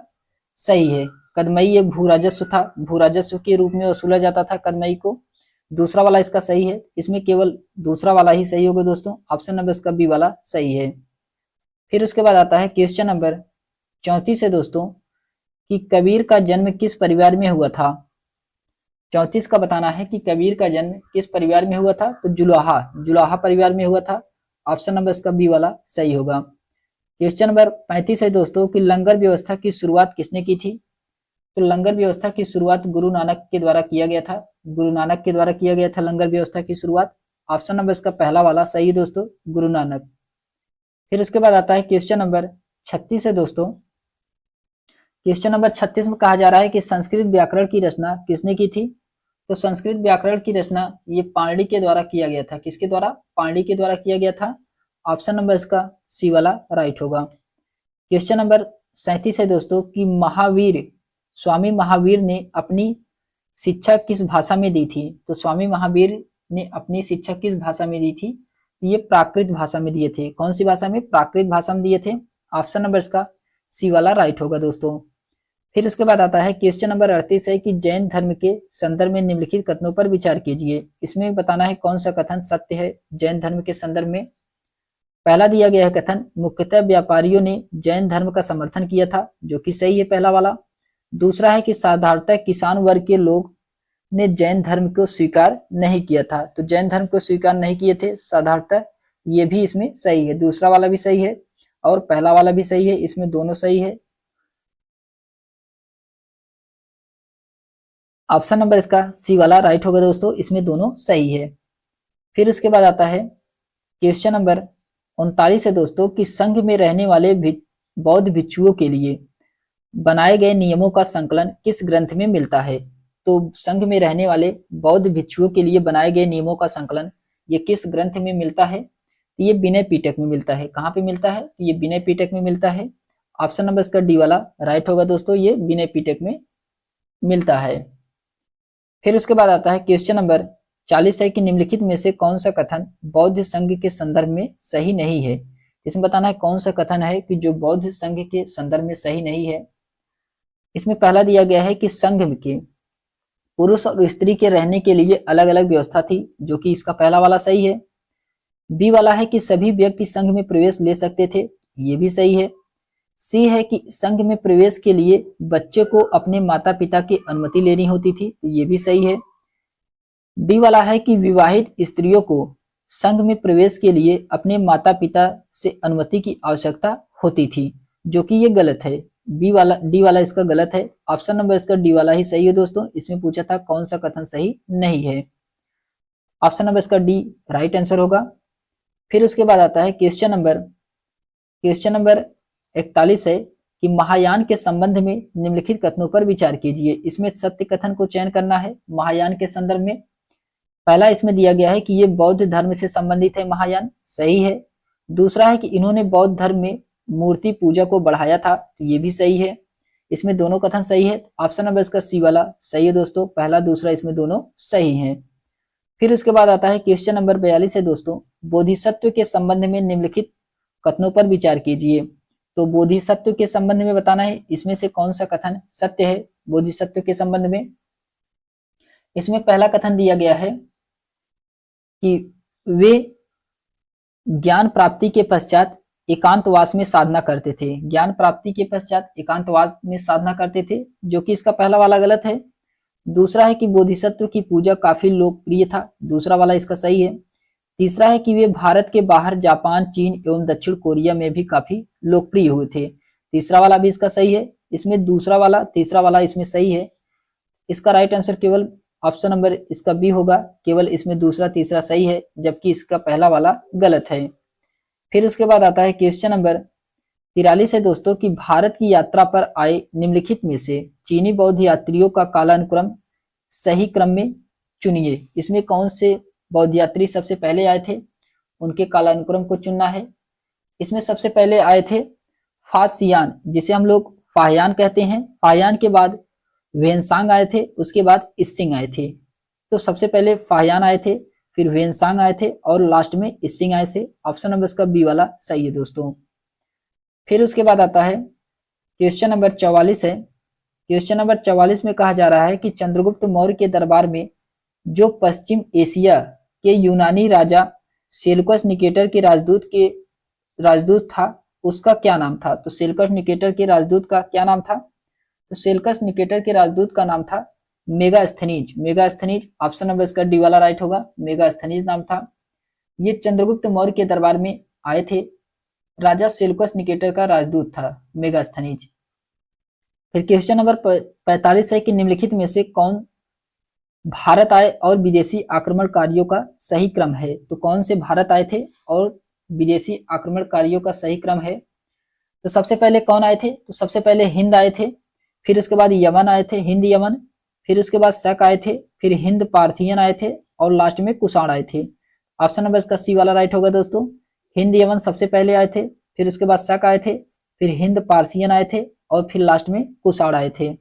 सही है। कदमई एक भू राजस्व था, भू राजस्व के रूप में वसूला जाता था कदमई को। दूसरा वाला इसका सही है, इसमें केवल दूसरा वाला ही सही होगा दोस्तों, ऑप्शन नंबर इसका बी वाला सही है। फिर उसके बाद आता है क्वेश्चन नंबर 34 है दोस्तों, कि कबीर का जन्म किस परिवार में हुआ था। 34 का बताना है कि कबीर का जन्म किस परिवार में हुआ था, तो जुलाहा, जुलाहा परिवार में हुआ था। ऑप्शन नंबर इसका बी वाला सही होगा। क्वेश्चन नंबर 35 है दोस्तों, कि लंगर व्यवस्था की शुरुआत किसने की थी। तो लंगर व्यवस्था की शुरुआत गुरु नानक के द्वारा किया गया था, गुरु नानक के द्वारा किया गया था लंगर व्यवस्था की शुरुआत। ऑप्शन नंबर इसका पहला वाला सही है दोस्तों, गुरु नानक। फिर उसके बाद आता है क्वेश्चन नंबर 36 है दोस्तों। क्वेश्चन नंबर 36 में कहा जा रहा है कि संस्कृत व्याकरण की रचना किसने की थी। तो संस्कृत व्याकरण की रचना ये पाणिनि के द्वारा किया गया था। किसके द्वारा, पाणिनि के द्वारा किया गया था। ऑप्शन नंबर इसका सी वाला राइट होगा। क्वेश्चन नंबर 37 है दोस्तों, कि महावीर, स्वामी महावीर ने अपनी शिक्षा किस भाषा में दी थी। तो स्वामी महावीर ने अपनी शिक्षा किस भाषा में दी थी, ये प्राकृत भाषा में दिए थे। कौन सी भाषा में, प्राकृत भाषा में दिए थे। ऑप्शन नंबर इसका सी वाला राइट होगा दोस्तों। फिर उसके बाद आता है क्वेश्चन नंबर 38 है, कि जैन धर्म के संदर्भ में निम्नलिखित कथनों पर विचार कीजिए। इसमें बताना है कौन सा कथन सत्य है जैन धर्म के संदर्भ में। पहला दिया गया है कथन, मुख्यतः व्यापारियों ने जैन धर्म का समर्थन किया था, जो कि सही है पहला वाला। दूसरा है कि साधारणतः किसान वर्ग के लोग ने जैन धर्म को स्वीकार नहीं किया था। तो जैन धर्म को स्वीकार नहीं किए थे साधारणतः, ये भी इसमें सही है। दूसरा वाला भी सही है और पहला वाला भी सही है, इसमें दोनों सही है। ऑप्शन नंबर इसका सी वाला राइट होगा दोस्तों, इसमें दोनों सही है। फिर उसके बाद आता है क्वेश्चन नंबर 39 है दोस्तों, कि संघ में रहने वाले बौद्ध भिक्षुओं के लिए बनाए गए नियमों का संकलन किस ग्रंथ में मिलता है। तो संघ में रहने वाले बौद्ध भिक्षुओं के लिए बनाए गए नियमों का संकलन ये किस ग्रंथ में मिलता है। तो ये विनय पिटक में मिलता है। कहाँ पे मिलता है, तो ये विनय पिटक में मिलता है। ऑप्शन नंबर इसका डी वाला राइट होगा दोस्तों, ये विनय पिटक में मिलता है। फिर उसके बाद आता है क्वेश्चन नंबर 40 है, कि निम्नलिखित में से कौन सा कथन बौद्ध संघ के संदर्भ में सही नहीं है। इसमें बताना है कौन सा कथन है कि जो बौद्ध संघ के संदर्भ में सही नहीं है। इसमें पहला दिया गया है कि संघ के पुरुष और स्त्री के रहने के लिए अलग अलग व्यवस्था थी, जो कि इसका पहला वाला सही है। बी वाला है कि सभी व्यक्ति संघ में प्रवेश ले सकते थे, ये भी सही है। सी है कि संघ में प्रवेश के लिए बच्चे को अपने माता पिता की अनुमति लेनी होती थी, ये भी सही है। डी वाला है कि विवाहित स्त्रियों को संघ में प्रवेश के लिए अपने माता पिता से अनुमति की आवश्यकता होती थी, जो कि ये गलत है। डी वाला इसका गलत है। ऑप्शन नंबर इसका डी वाला ही सही है दोस्तों, इसमें पूछा था कौन सा कथन सही नहीं है। ऑप्शन नंबर इसका डी राइट आंसर होगा। फिर उसके बाद आता है क्वेश्चन नंबर 41 है, कि महायान के संबंध में निम्नलिखित कथनों पर विचार कीजिए। इसमें सत्य कथन को चयन करना है महायान के संदर्भ में। पहला इसमें दिया गया है कि ये बौद्ध धर्म से संबंधित है महायान, सही है। दूसरा है कि इन्होंने बौद्ध धर्म में मूर्ति पूजा को बढ़ाया था, तो ये भी सही है। इसमें दोनों कथन सही है। ऑप्शन नंबर इसका सी वाला सही है दोस्तों, पहला दूसरा इसमें दोनों सही है। फिर उसके बाद आता है क्वेश्चन नंबर 42 है दोस्तों, बोधिसत्व के संबंध में निम्नलिखित कथनों पर विचार कीजिए। तो बोधिसत्व के संबंध में बताना है इसमें से कौन सा कथन सत्य है बोधिसत्व के संबंध में। इसमें पहला कथन दिया गया है कि वे ज्ञान प्राप्ति के पश्चात एकांतवास में साधना करते थे। ज्ञान प्राप्ति के पश्चात एकांतवास में साधना करते थे, जो कि इसका पहला वाला गलत है। दूसरा है कि बोधिसत्व की पूजा काफी लोकप्रिय था, दूसरा वाला इसका सही है। तीसरा है कि वे भारत के बाहर जापान, चीन एवं दक्षिण कोरिया में भी काफी लोकप्रिय हुए थे, तीसरा वाला भी इसका सही है। इसमें दूसरा वाला तीसरा वाला इसमें सही है। इसका राइट आंसर केवल ऑप्शन नंबर इसका बी होगा, केवल इसमें दूसरा तीसरा सही है, जबकि इसका पहला वाला गलत है। फिर उसके बाद आता है क्वेश्चन नंबर 43 है दोस्तों, कि भारत की यात्रा पर आए निम्नलिखित में से चीनी बौद्ध यात्रियों का कालानुक्रम सही क्रम में चुनिए। इसमें कौन से बौद्ध यात्री सबसे पहले आए थे, उनके कालानुक्रम को चुनना है। इसमें सबसे पहले आए थे फासियान, जिसे हम लोग फाहियान कहते हैं। फाहियान के बाद वेनसांग आए थे, उसके बाद इसिंग आए थे। तो सबसे पहले फाहियान आए थे, फिर वेनसांग आए थे और लास्ट में इसिंग आए थे। ऑप्शन नंबर इसका बी वाला सही है दोस्तों। फिर उसके बाद आता है क्वेश्चन नंबर 44 है, क्वेश्चन नंबर 44 में कहा जा रहा है कि चंद्रगुप्त मौर्य के दरबार में जो पश्चिम एशिया के यूनानी राजा सेल्यूकस निकेटर के राजदूत था, उसका क्या नाम था? तो सेल्यूकस निकेटर के राजदूत का क्या नाम था? तो सेल्यूकस निकेटर के राजदूत का नाम था मेगास्थनीज। मेगास्थनीज ऑप्शन नंबर इसका डी वाला राइट होगा, मेगास्थनीज नाम था। ये चंद्रगुप्त मौर्य के दरबार में आए थे, राजा सेल्यूकस निकेटर का राजदूत था मेगास्थनीज। फिर क्वेश्चन नंबर 45 है कि निम्नलिखित में से कौन भारत आए और विदेशी आक्रमणकारियों का सही क्रम है? तो कौन से भारत आए थे और विदेशी आक्रमणकारियों का सही क्रम है? तो सबसे पहले कौन आए थे? तो सबसे पहले हिंद आए थे, फिर उसके बाद यमन आए थे, हिंद यमन, फिर उसके बाद शक आए थे, फिर हिंद पार्थियन आए थे और लास्ट में कुषाण आए थे। ऑप्शन नंबर इसका सी वाला राइट होगा दोस्तों। हिंद यमन सबसे पहले आए थे, फिर उसके बाद शक आए थे, फिर हिंद पार्थियन आए थे और फिर लास्ट में कुषाण आए थे।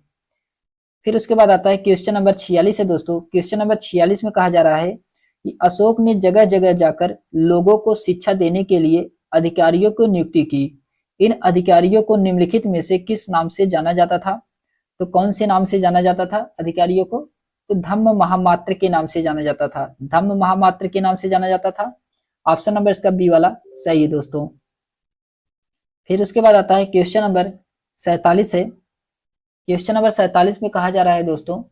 फिर उसके बाद आता है क्वेश्चन नंबर 46 है दोस्तों। क्वेश्चन नंबर 46 में कहा जा रहा है कि अशोक ने जगह जगह जाकर लोगों को शिक्षा देने के लिए अधिकारियों को नियुक्ति की। इन अधिकारियों को निम्नलिखित में से किस नाम से जाना जाता था? तो कौन से नाम से जाना जाता था अधिकारियों को? तो धम्म महामात्र के नाम से जाना जाता था, धम्म महामात्र के नाम से जाना जाता था। ऑप्शन नंबर इसका बी वाला सही है दोस्तों। फिर उसके बाद आता है क्वेश्चन नंबर 47 है। क्वेश्चन नंबर 47 में कहा जा रहा है दोस्तों,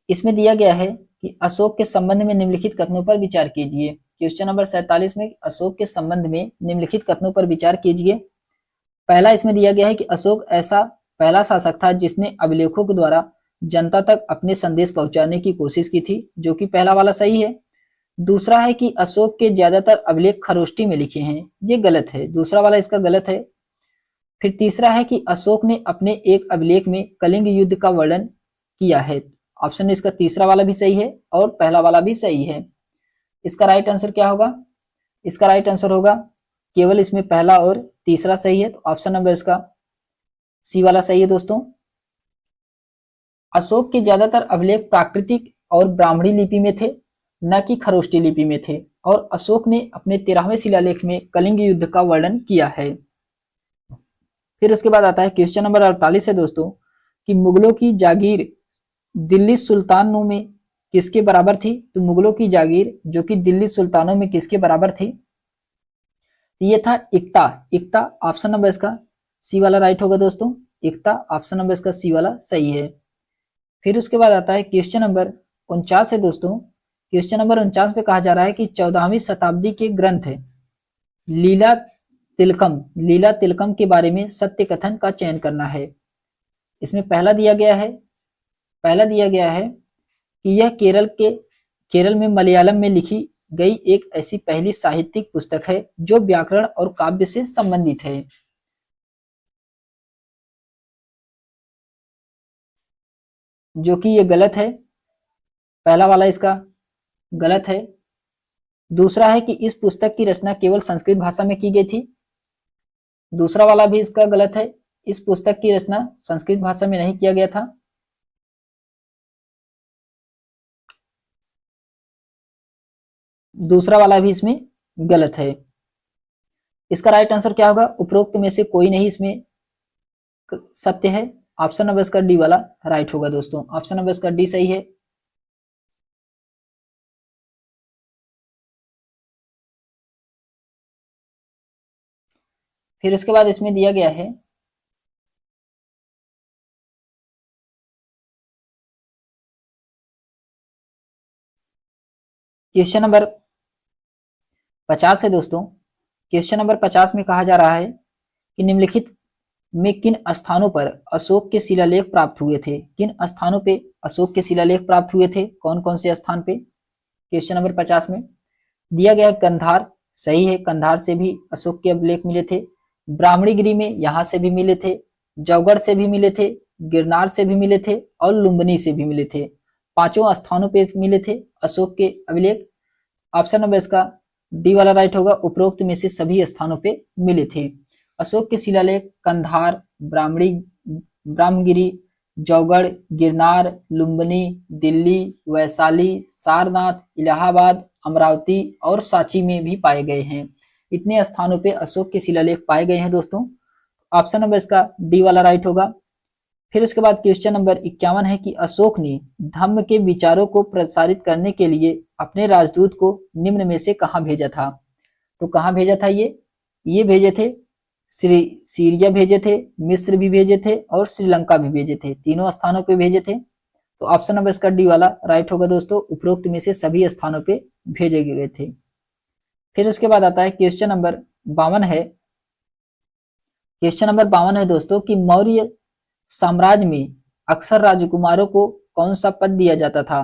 इसमें दिया गया है कि अशोक के संबंध में निम्नलिखित कथनों पर विचार कीजिए। क्वेश्चन नंबर 47 में अशोक के संबंध में निम्नलिखित कथनों पर विचार कीजिए। पहला इसमें दिया गया है कि अशोक ऐसा पहला शासक था जिसने अभिलेखों के द्वारा जनता तक अपने संदेश पहुंचाने की कोशिश की थी, जो कि पहला वाला सही है। दूसरा है कि अशोक के ज्यादातर अभिलेख खरोष्टी में लिखे हैं, ये गलत है, दूसरा वाला इसका गलत है। फिर तीसरा है कि अशोक ने अपने एक अभिलेख में कलिंग युद्ध का वर्णन किया है। ऑप्शन इसका तीसरा वाला भी सही है और पहला वाला भी सही है। इसका राइट आंसर क्या होगा? इसका राइट आंसर होगा केवल इसमें पहला और तीसरा सही है, तो ऑप्शन नंबर इसका सी वाला सही है दोस्तों। अशोक के ज्यादातर अभिलेख प्राकृतिक और ब्राह्मणी लिपि में थे, न कि खरोष्टी लिपि में थे, और अशोक ने अपने 13वें शिलालेख में कलिंग युद्ध का वर्णन किया है। फिर उसके बाद आता है क्वेश्चन नंबर 48 है दोस्तों कि मुगलों की जागीर दिल्ली सुल्तानों में किसके बराबर थी? तो मुगलों की जागीर जो कि दिल्ली सुल्तानों में किसके बराबर थी? ये था इक्ता। इक्ता ऑप्शन नंबर इसका सी वाला राइट होगा दोस्तों। इक्ता ऑप्शन नंबर इसका सी वाला सही है। फिर उसके बाद आता है क्वेश्चन नंबर 49 है दोस्तों। क्वेश्चन नंबर 49 पे कहा जा रहा है कि 14वीं शताब्दी के ग्रंथ है लीला तिलकम के बारे में सत्य कथन का चयन करना है। इसमें पहला दिया गया है कि यह केरल में मलयालम में लिखी गई एक ऐसी पहली साहित्यिक पुस्तक है जो व्याकरण और काव्य से संबंधित है। जो कि ये गलत है, पहला वाला इसका गलत है। दूसरा है कि इस पुस्तक की रचना केवल संस्कृत भाषा में की गई थी, दूसरा वाला भी इसका गलत है, इस पुस्तक की रचना संस्कृत भाषा में नहीं किया गया था। दूसरा वाला भी इसमें गलत है। इसका राइट आंसर क्या होगा? उपरोक्त में से कोई नहीं इसमें सत्य है। ऑप्शन नंबर इसका डी वाला राइट होगा दोस्तों। ऑप्शन नंबर इसका डी सही है। फिर उसके बाद इसमें दिया गया है क्वेश्चन नंबर 50 है दोस्तों। क्वेश्चन नंबर 50 में कहा जा रहा है कि निम्नलिखित में किन स्थानों पर अशोक के शिलालेख प्राप्त हुए थे? किन स्थानों पे अशोक के शिलालेख प्राप्त हुए थे? कौन कौन से स्थान पे? क्वेश्चन नंबर 50 में दिया गया कंधार, सही है, कंधार से भी अशोक के अभिलेख मिले थे। ब्राह्मणीगिरी में यहाँ से भी मिले थे, जौगढ़ से भी मिले थे, गिरनार से भी मिले थे और लुम्बिनी से भी मिले थे। पांचों स्थानों पे मिले थे अशोक के अभिलेख। ऑप्शन नंबर इसका डी वाला राइट होगा, उपरोक्त में से सभी स्थानों पे मिले थे। अशोक के शिलालेख कंधार, ब्राह्मगिरी, जौगढ़, गिरनार, लुम्बिनी, दिल्ली, वैशाली, सारनाथ, इलाहाबाद, अमरावती और सांची में भी पाए गए हैं। इतने स्थानों पे अशोक के शिलालेख पाए गए हैं दोस्तों। ऑप्शन नंबर इसका डी वाला राइट होगा। फिर उसके बाद क्वेश्चन नंबर 51 है कि अशोक ने धम्म के विचारों को प्रसारित करने के लिए अपने राजदूत को निम्न में से कहाँ भेजा था। तो कहाँ भेजा था ये भेजे थे सीरिया भेजे थे, मिस्र भी भेजे थे और श्रीलंका भी भेजे थे, तीनों स्थानों पे भेजे थे। तो ऑप्शन नंबर इसका डी वाला राइट होगा दोस्तों, उपरोक्त में से सभी स्थानों पे भेजे गए थे। फिर उसके बाद आता है क्वेश्चन नंबर 52 है। क्वेश्चन नंबर 52 है दोस्तों कि मौर्य साम्राज्य में अक्सर राजकुमारों को कौन सा पद दिया जाता था।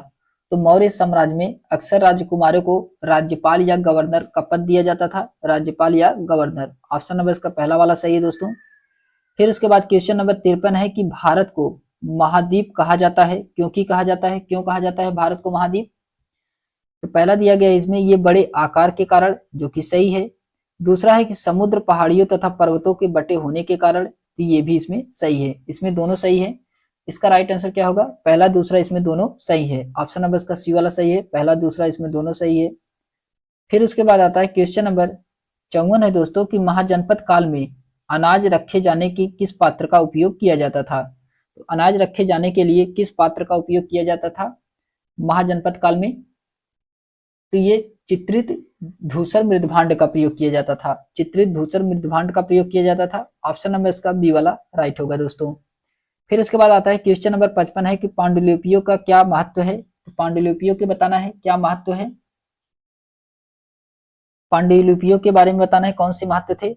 तो मौर्य साम्राज्य में अक्सर राजकुमारों को राज्यपाल या गवर्नर का पद दिया जाता था, राज्यपाल या गवर्नर। ऑप्शन नंबर इसका पहला वाला सही है दोस्तों। फिर उसके बाद क्वेश्चन नंबर 53 है कि भारत को महाद्वीप कहा जाता है, क्यों कहा जाता है भारत को महाद्वीप। तो पहला दिया गया इसमें ये बड़े आकार के कारण, जो कि सही है। दूसरा है कि समुद्र पहाड़ियों तथा पर्वतों के बटे होने के कारण, तो ये भी इसमें सही है, इसमें दोनों सही है। इसका राइट आंसर क्या होगा, पहला दूसरा इसमें दोनों सही है। ऑप्शन नंबर इसका सी वाला सही है, पहला दूसरा इसमें दोनों सही है। फिर उसके बाद आता है क्वेश्चन नंबर 54 है दोस्तों कि महाजनपद काल में अनाज रखे जाने की किस पात्र का उपयोग किया जाता था। तो अनाज रखे जाने के लिए किस पात्र का उपयोग किया जाता था महाजनपद काल में। तो ये चित्रित धूसर मृदभांड का प्रयोग किया जाता था, चित्रित धूसर मृदभांड का प्रयोग किया जाता था। ऑप्शन नंबर इसका बी वाला राइट होगा दोस्तों। फिर उसके बाद आता है क्वेश्चन नंबर 55 है कि पांडुलिपियों का क्या महत्व है। तो पांडुलिपियों के बताना है क्या महत्व है, पांडुलिपियों के बारे में बताना है कौन से महत्व थे।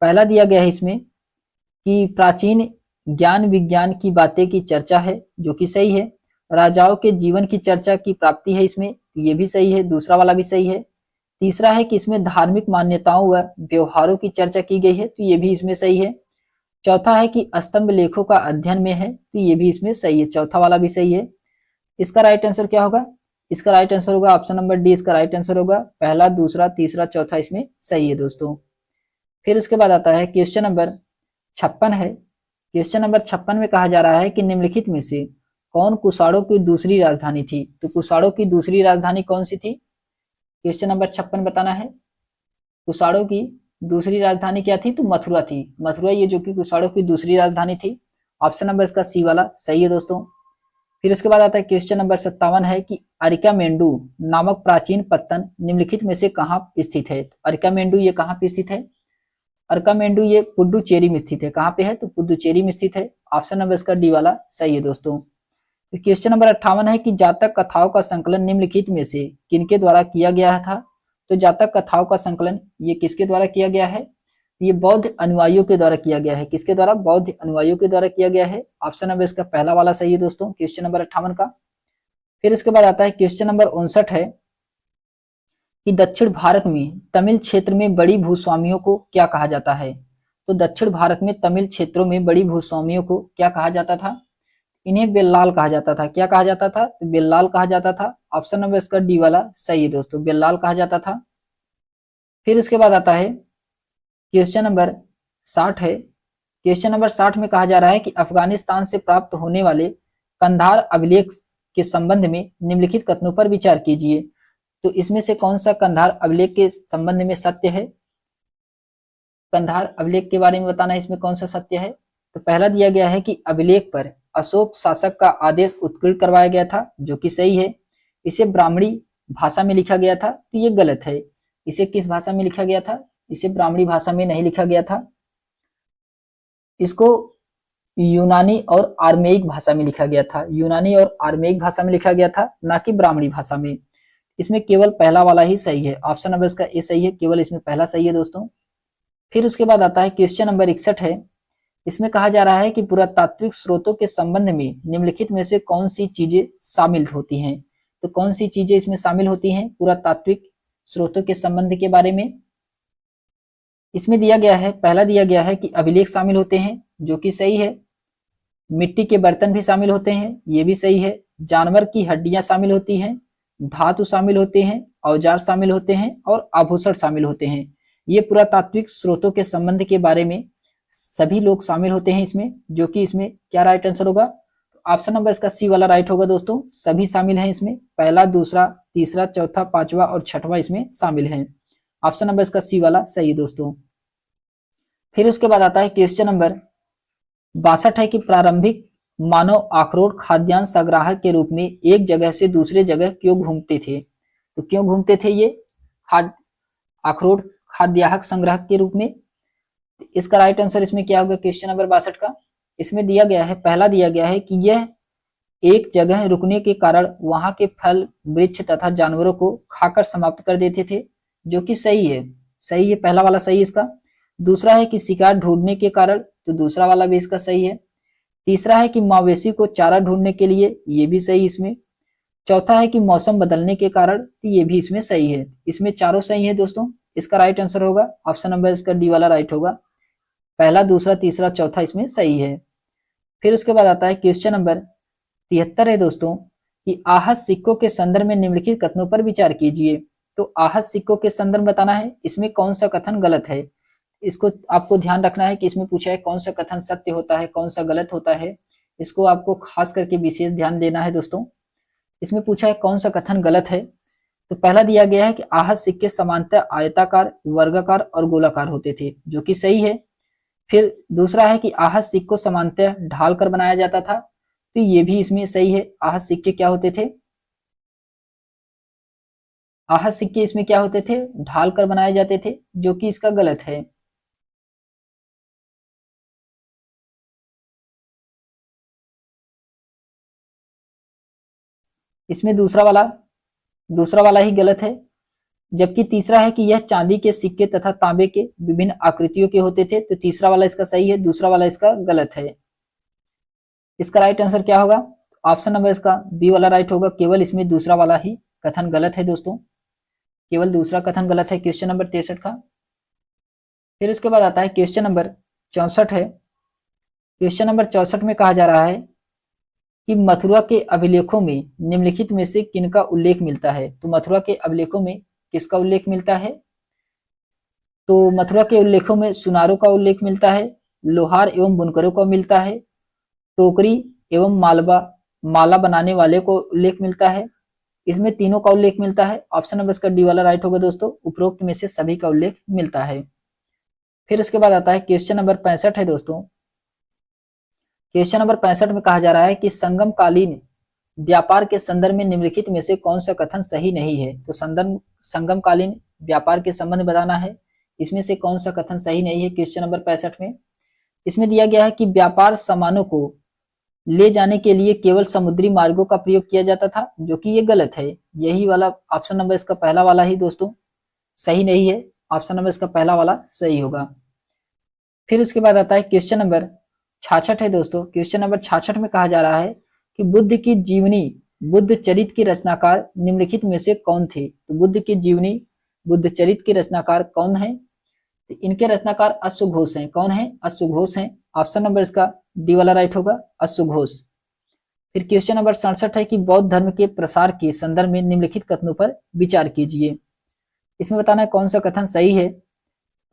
पहला दिया गया है इसमें कि प्राचीन ज्ञान विज्ञान की बातें की चर्चा है, जो कि सही है। राजाओं के जीवन की चर्चा की प्राप्ति है इसमें, ये भी सही है, दूसरा वाला भी सही है। तीसरा है कि इसमें धार्मिक मान्यताओं व व्यवहारों की चर्चा की गई है, तो ये भी इसमें सही है। चौथा है कि स्तंभ लेखों का अध्ययन में है, तो ये भी इसमें सही है, चौथा वाला भी सही है। इसका राइट आंसर क्या होगा, इसका राइट आंसर होगा ऑप्शन नंबर डी, इसका राइट आंसर होगा। पहला दूसरा तीसरा चौथा इसमें सही है दोस्तों। फिर उसके बाद आता है क्वेश्चन नंबर 56 है। क्वेश्चन नंबर 56 में कहा जा रहा है कि निम्नलिखित में से कौन कुषाणों की दूसरी राजधानी थी। तो कुषाणों की दूसरी राजधानी कौन सी थी, क्वेश्चन नंबर 56 बताना है। कुषाणों की दूसरी राजधानी क्या थी, तो मथुरा थी, मथुरा ये जो कि कुषाणों की दूसरी राजधानी थी। ऑप्शन नंबर इसका सी वाला सही है दोस्तों। फिर उसके बाद आता है क्वेश्चन नंबर 57 है कि अरिकामेंडू नामक प्राचीन पत्तन निम्नलिखित में से कहाँ स्थित है। अरिकामेंडू ये कहाँ पे स्थित है, अरकामेंडू ये पुडुचेरी में स्थित है, कहाँ पे है, तो पुडुचेरी में स्थित है। ऑप्शन नंबर इसका डी वाला सही है दोस्तों। क्वेश्चन नंबर 58 है कि जातक कथाओं का संकलन निम्नलिखित में से किनके द्वारा किया गया था। तो जातक कथाओं का संकलन ये किसके द्वारा किया गया है, ये बौद्ध अनुयायियों के द्वारा किया गया है, किसके द्वारा, बौद्ध अनुयायियों के द्वारा किया गया है। ऑप्शन नंबर इसका पहला वाला सही है दोस्तों, क्वेश्चन नंबर 58 का। फिर इसके बाद आता है क्वेश्चन नंबर 59 है कि दक्षिण भारत में तमिल क्षेत्र में बड़ी भूस्वामियों को क्या कहा जाता है। तो दक्षिण भारत में तमिल क्षेत्रों में बड़ी भूस्वामियों को क्या कहा जाता था, इन्हें बेल्लाल कहा जाता था। क्या कहा जाता था, तो बेल्लाल कहा जाता था। ऑप्शन नंबर इसका डी वाला सही है दोस्तों, बेल्लाल कहा जाता था। फिर इसके बाद आता है क्वेश्चन नंबर 60 है। क्वेश्चन नंबर 60 में कहा जा रहा है कि अफगानिस्तान से प्राप्त होने वाले कंधार अभिलेख के संबंध में निम्नलिखित कथनों पर विचार कीजिए। तो इसमें से कौन सा कंधार अभिलेख के संबंध में सत्य है, कंधार अभिलेख के बारे में बताना है इसमें कौन सा सत्य है। तो पहला दिया गया है कि अभिलेख पर अशोक शासक का आदेश उत्कीर्ण करवाया गया था, जो कि सही है। इसे ब्राह्मणी भाषा में लिखा गया था, तो ये गलत है। इसे किस भाषा में लिखा गया था, इसे ब्राह्मणी भाषा में नहीं लिखा गया था, इसको यूनानी और आर्मेइक भाषा में लिखा गया था, यूनानी और आर्मेइक भाषा में लिखा गया था, ना कि ब्राह्मणी भाषा में। इसमें केवल पहला वाला ही सही है, ऑप्शन नंबर इसका ए सही है, केवल इसमें पहला सही है दोस्तों। फिर उसके बाद आता है क्वेश्चन नंबर 61 है। इसमें कहा जा रहा है कि पुरातात्विक स्रोतों के संबंध में निम्नलिखित में से कौन सी चीजें शामिल होती हैं। तो कौन सी चीजें इसमें शामिल होती हैं पुरातात्विक स्रोतों के संबंध के बारे में। इसमें दिया गया है, पहला दिया गया है कि अभिलेख शामिल होते हैं, जो कि सही है। मिट्टी के बर्तन भी शामिल होते हैं, ये भी सही है। जानवर की हड्डियां शामिल होती हैं, धातु शामिल होते हैं, औजार शामिल होते हैं और आभूषण शामिल होते हैं। ये पुरातात्विक स्रोतों के संबंध के बारे में सभी लोग शामिल होते हैं इसमें, जो कि इसमें क्या राइट आंसर होगा, ऑप्शन नंबर इसका सी वाला राइट होगा दोस्तों। सभी शामिल हैं इसमें, पहला दूसरा तीसरा चौथा पांचवा और छठवां इसमें शामिल है। ऑप्शन नंबर इसका सी वाला सही है दोस्तों। फिर उसके बाद आता है क्वेश्चन नंबर 62 है कि प्रारंभिक मानव अखरोट खाद्यान्न संग्राहक के रूप में एक जगह से दूसरे जगह क्यों घूमते थे? तो क्यों घूमते थे ये खाद अखरोट खाद्याहक संग्राहक के रूप में? इसका राइट आंसर इसमें क्या होगा क्वेश्चन नंबर 62 का? इसमें दिया गया है, पहला दिया गया है कि यह एक जगह रुकने के कारण वहां के फल वृक्ष तथा जानवरों को खाकर समाप्त कर देते थे, जो कि सही है। सही है, पहला वाला सही है इसका। दूसरा है कि शिकार ढूंढने के कारण, तो दूसरा वाला भी इसका सही है। तीसरा है कि मवेशी को चारा ढूंढने के लिए, ये भी सही इसमें। चौथा है कि मौसम बदलने के कारण, तो ये भी इसमें सही है। इसमें चारों सही है दोस्तों। इसका राइट आंसर होगा ऑप्शन नंबर इसका डी वाला राइट होगा। पहला, दूसरा, तीसरा, चौथा इसमें सही है। फिर उसके बाद आता है क्वेश्चन नंबर 73 है दोस्तों कि आहत सिक्कों के संदर्भ में निम्नलिखित कथनों पर विचार कीजिए। तो आहत सिक्कों के संदर्भ बताना है, इसमें कौन सा कथन गलत है। इसको आपको ध्यान रखना है कि इसमें पूछा है कौन सा कथन सत्य होता है, कौन सा गलत होता है। इसको आपको खास करके विशेष ध्यान देना है दोस्तों। इसमें पूछा है कौन सा कथन गलत है। तो पहला दिया गया है कि आहत सिक्के समांतर आयताकार, वर्गाकार और गोलाकार होते थे, जो कि सही है। फिर दूसरा है कि आहत सिक्कों समांतर ढाल कर बनाया जाता था, तो ये भी इसमें सही है। आहत सिक्के क्या होते थे? आहत सिक्के इसमें क्या होते थे? ढाल कर बनाए जाते थे, जो कि इसका गलत है। इसमें दूसरा वाला ही गलत है। जबकि तीसरा है कि यह चांदी के सिक्के तथा तांबे के विभिन्न आकृतियों के होते थे, तो तीसरा वाला इसका सही है, दूसरा वाला इसका गलत है। इसका राइट आंसर क्या होगा? ऑप्शन नंबर इसका बी वाला राइट होगा। केवल इसमें दूसरा वाला ही कथन गलत है दोस्तों, केवल दूसरा कथन गलत है क्वेश्चन नंबर 63 का। फिर उसके बाद आता है क्वेश्चन नंबर 64 है। क्वेश्चन नंबर 64 में कहा जा रहा है कि मथुरा के अभिलेखों में निम्नलिखित में से किनका उल्लेख मिलता है। तो मथुरा के अभिलेखों में किसका उल्लेख मिलता है? तो मथुरा के उल्लेखों में सुनारों का उल्लेख मिलता है, लोहार एवं बुनकरों का मिलता है, टोकरी एवं माला बनाने वाले को उल्लेख मिलता है। इसमें तीनों का उल्लेख मिलता है। ऑप्शन नंबर इसका डी वाला राइट होगा दोस्तों, उपरोक्त में से सभी का उल्लेख मिलता है। फिर उसके बाद आता है क्वेश्चन नंबर 65 है दोस्तों। क्वेश्चन नंबर 65 में कहा जा रहा है कि संगमकालीन व्यापार के संदर्भ में निम्नलिखित में से कौन सा कथन सही नहीं है। तो संगमकालीन व्यापार के संबंध बताना है, इसमें से कौन सा कथन सही नहीं है क्वेश्चन नंबर 65 में। इसमें दिया गया है कि व्यापार सामानों को ले जाने के लिए केवल समुद्री मार्गों का प्रयोग किया जाता था, जो कि ये गलत है। यही वाला ऑप्शन नंबर इसका पहला वाला ही दोस्तों सही नहीं है। ऑप्शन नंबर इसका पहला वाला सही होगा। फिर उसके बाद आता है क्वेश्चन नंबर 66 है दोस्तों। क्वेश्चन नंबर 66 में कहा जा रहा है कि बुद्ध की जीवनी, बुद्ध चरित के रचनाकार निम्नलिखित में से कौन थे। तो बुद्ध की जीवनी, बुद्ध चरित के रचनाकार कौन है? तो इनके रचनाकार अश्वघोष हैं। कौन है? अश्वघोष हैं। ऑप्शन नंबर इसका डी वाला राइट होगा, अश्वघोष। फिर क्वेश्चन नंबर 67 है कि बौद्ध धर्म के प्रसार के संदर्भ में निम्नलिखित कथनों पर विचार कीजिए। इसमें बताना है कौन सा कथन सही है।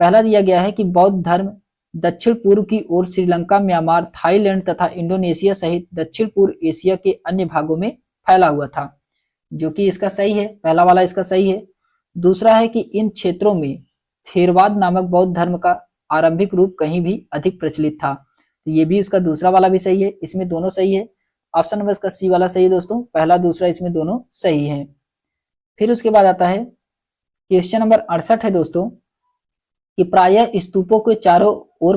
पहला दिया गया है कि बौद्ध धर्म दक्षिण पूर्व की ओर श्रीलंका, म्यांमार, थाईलैंड तथा इंडोनेशिया सहित दक्षिण पूर्व एशिया के अन्य भागों में फैला हुआ था, जो कि इसका सही है, पहला वाला इसका सही है। दूसरा है कि इन क्षेत्रों में थेरवाद नामक बौद्ध धर्म का आरंभिक रूप कहीं भी अधिक प्रचलित था, तो ये भी इसका दूसरा वाला भी सही है। इसमें दोनों सही है। ऑप्शन नंबर इसका सी वाला सही है दोस्तों, पहला दूसरा इसमें दोनों सही है। फिर उसके बाद आता है क्वेश्चन नंबर 68 है दोस्तों कि प्रायः स्तूपों के चारों ओर